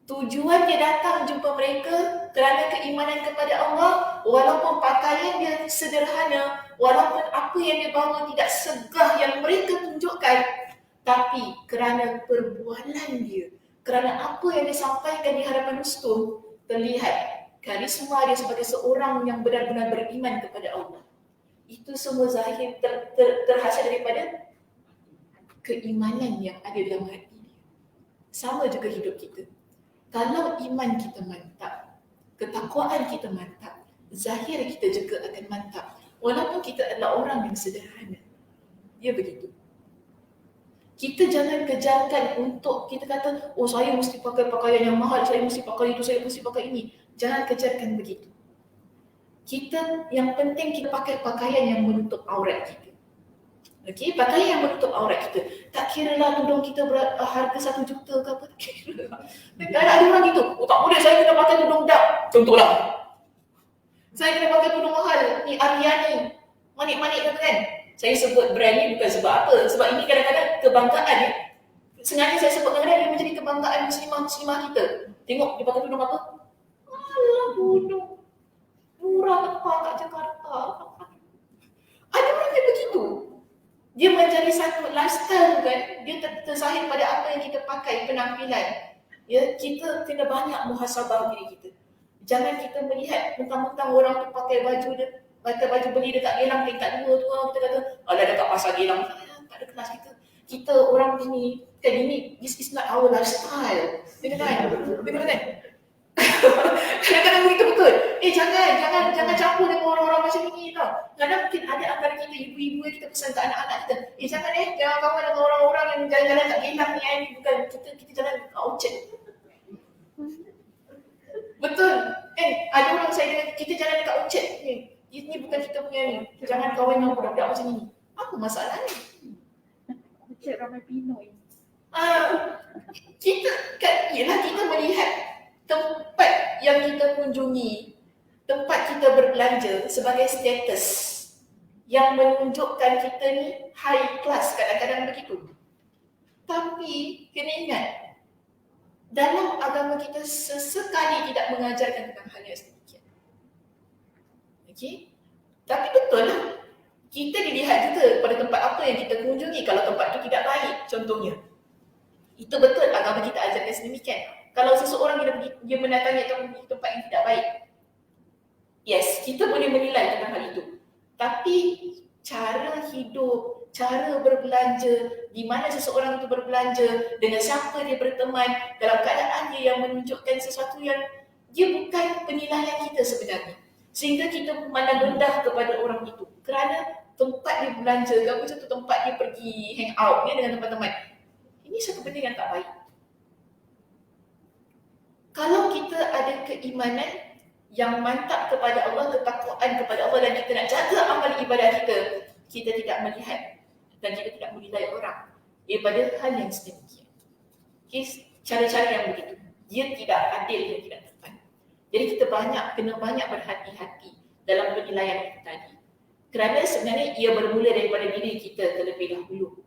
Tujuan dia datang jumpa mereka kerana keimanan kepada Allah, walaupun pakaian dia sederhana, walaupun apa yang dia bawa tidak segah yang mereka tunjukkan, tapi kerana perbualan dia, kerana apa yang dia sampaikan di hadapan Rustum, terlihat karisma dia sebagai seorang yang benar-benar beriman kepada Allah. Itu semua zahir terhasil daripada keimanan yang ada dalam hati dia. Sama juga hidup kita. Kalau iman kita mantap, ketakwaan kita mantap, zahir kita juga akan mantap. Walaupun kita adalah orang yang sederhana. Dia begitu. Kita jangan kejarkan untuk kita kata, oh saya mesti pakai pakaian yang mahal, saya mesti pakai itu, saya mesti pakai ini. Jangan kejarkan begitu. Kita, yang penting kita pakai pakaian yang menutup aurat kita. Okey, pakaian yang menutup aurat kita. Tak kira lah tudung kita harga 1 juta ke apa, tak kira. Ada orang gitu, oh tak boleh saya kena pakai tudung dak. Contohlah. Saya kena pakai tudung mahal, ni Ariani. Manik-manik kata kan. Saya sebut brand ni bukan sebab apa. Sebab ini kadang-kadang kebanggaan ni. Sengaja saya sebut kadang-kadang dia menjadi kebanggaan muslimah-muslimah kita. Tengok dia pakai tudung apa? Alah tudung. Murah tepat kat Jakarta. Ada orang yang begitu. Dia menjadi satu lifestyle kan. Dia tersahih pada apa yang kita pakai, penampilan. Ya, kita kena banyak muhasabah diri kita. Jangan kita melihat mentang-mentang orang tu pakai baju beli dekat Gelang tingkat 2 tu, kita kata, ada dekat pasar Gelang. Tak ada kelas kita. Kita orang ini, kan ini, this is not our lifestyle. Dia kata kan? Kadang-kadang begitu betul. Jangan campur dengan orang-orang macam ini tau. Kadang mungkin ada antara kita ibu-ibu yang kita pesan ke anak-anak kita, jangan kawan dengan orang-orang yang jalan-jalan kat Gelang ni, bukan kita jalan kat Orchard. Betul. Ada orang saya kita jalan dekat Orchard ni. Ini bukan kita punya ni. Jangan kawan dengan budak-budak macam ni. Apa masalahnya? Orchard ramai Pinoy. Kita melihat tempat yang kita kunjungi, tempat kita berbelanja sebagai status yang menunjukkan kita ni high class, kadang-kadang begitu. Tapi kena ingat, dalam agama kita sesekali tidak mengajarkan tentang hal yang sedemikian. Okey? Tapi betul lah, kita dilihat juga pada tempat apa yang kita kunjungi. Kalau tempat itu tidak baik, contohnya, itu betul agama kita ajarkan sedemikian. Kalau seseorang dia mendatangi tempat yang tidak baik, yes, kita boleh menilai tentang hal itu. Tapi cara hidup, cara berbelanja, di mana seseorang itu berbelanja, dengan siapa dia berteman, dalam keadaan dia yang menunjukkan sesuatu yang dia bukan penilaian kita sebenarnya. Sehingga kita memandang rendah kepada orang itu. Kerana tempat dia belanja, apa satu tempat dia pergi hang out dengan teman-teman. Ini satu benda yang tak baik. Kalau kita ada keimanan yang mantap kepada Allah, ketakwaan kepada Allah, dan kita nak jaga amal ibadah kita tidak melihat dan kita tidak menilai orang pada hal yang sedemikian. Cara-cara yang begitu, dia tidak adil dan tidak tepat. Jadi kita kena banyak berhati-hati dalam penilaian itu tadi. Kerana sebenarnya ia bermula daripada diri kita terlebih dahulu.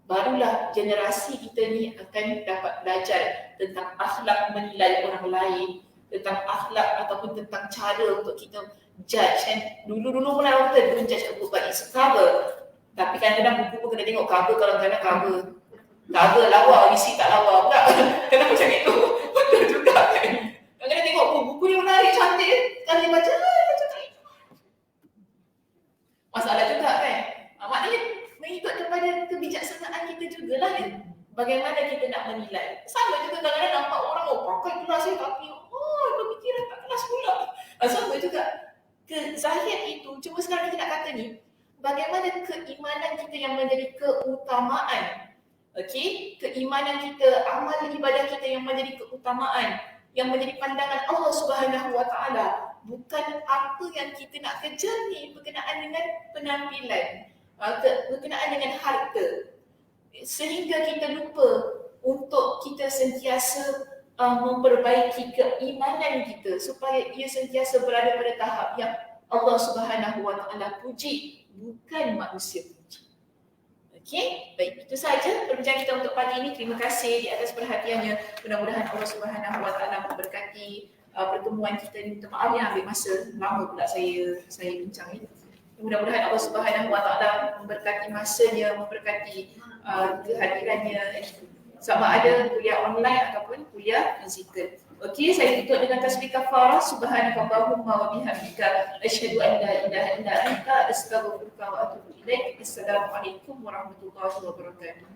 Barulah generasi kita ni akan dapat belajar tentang akhlak menilai orang lain, tentang akhlak ataupun tentang cara untuk kita judge. And dulu-dulu pun orang kata don't judge a book by its cover. Tapi kadang-kadang buku pun kena tengok cover, kalau kadang cover lawa, isi tak lawa pula. Kenapa macam itu? Betul juga kan? Kadang-kadang tengok buku ni menarik, cantik, kalau dia baca, masalah juga kan? Maknanya mengikut kepada kebijaksanaan kita jugalah kan? Bagaimana kita nak menilai. Sama juga kadang-kadang nampak orang pakai kelas tapi pemikiran tak kelas pula. Sama juga zahir itu, cuma sekarang kita nak kata ni, bagaimana keimanan kita yang menjadi keutamaan. Okey, keimanan kita, amal ibadah kita yang menjadi keutamaan, yang menjadi pandangan Allah Subhanahu Wa Taala, bukan apa yang kita nak kejar ni berkenaan dengan penampilan, berkenaan dengan harta, sehingga kita lupa untuk kita sentiasa memperbaiki keimanan kita supaya ia sentiasa berada pada tahap yang Allah Subhanahu Wa Taala puji, bukan manusia puji. Okey, baik, itu sahaja perbincangan kita untuk pagi ini. Terima kasih di atas perhatiannya. Mudah-mudahan Allah Subhanahu Wa Taala memberkati pertemuan kita ini. Minta maaf yang ambil masa lama pula saya bincang ini. Mudah-mudahan Allah Subhanahu Wa Taala memberkati masanya, memberkati kehadirannya, sama ada kuliah online ataupun kuliah fizikal. Okey, saya tutup dengan tasbih kafarah. Subhanakallahumma wa bihamdika asyhadu an la ilaha illa anta astaghfiruka wa atubu ilaik. Assalamualaikum warahmatullahi wabarakatuh.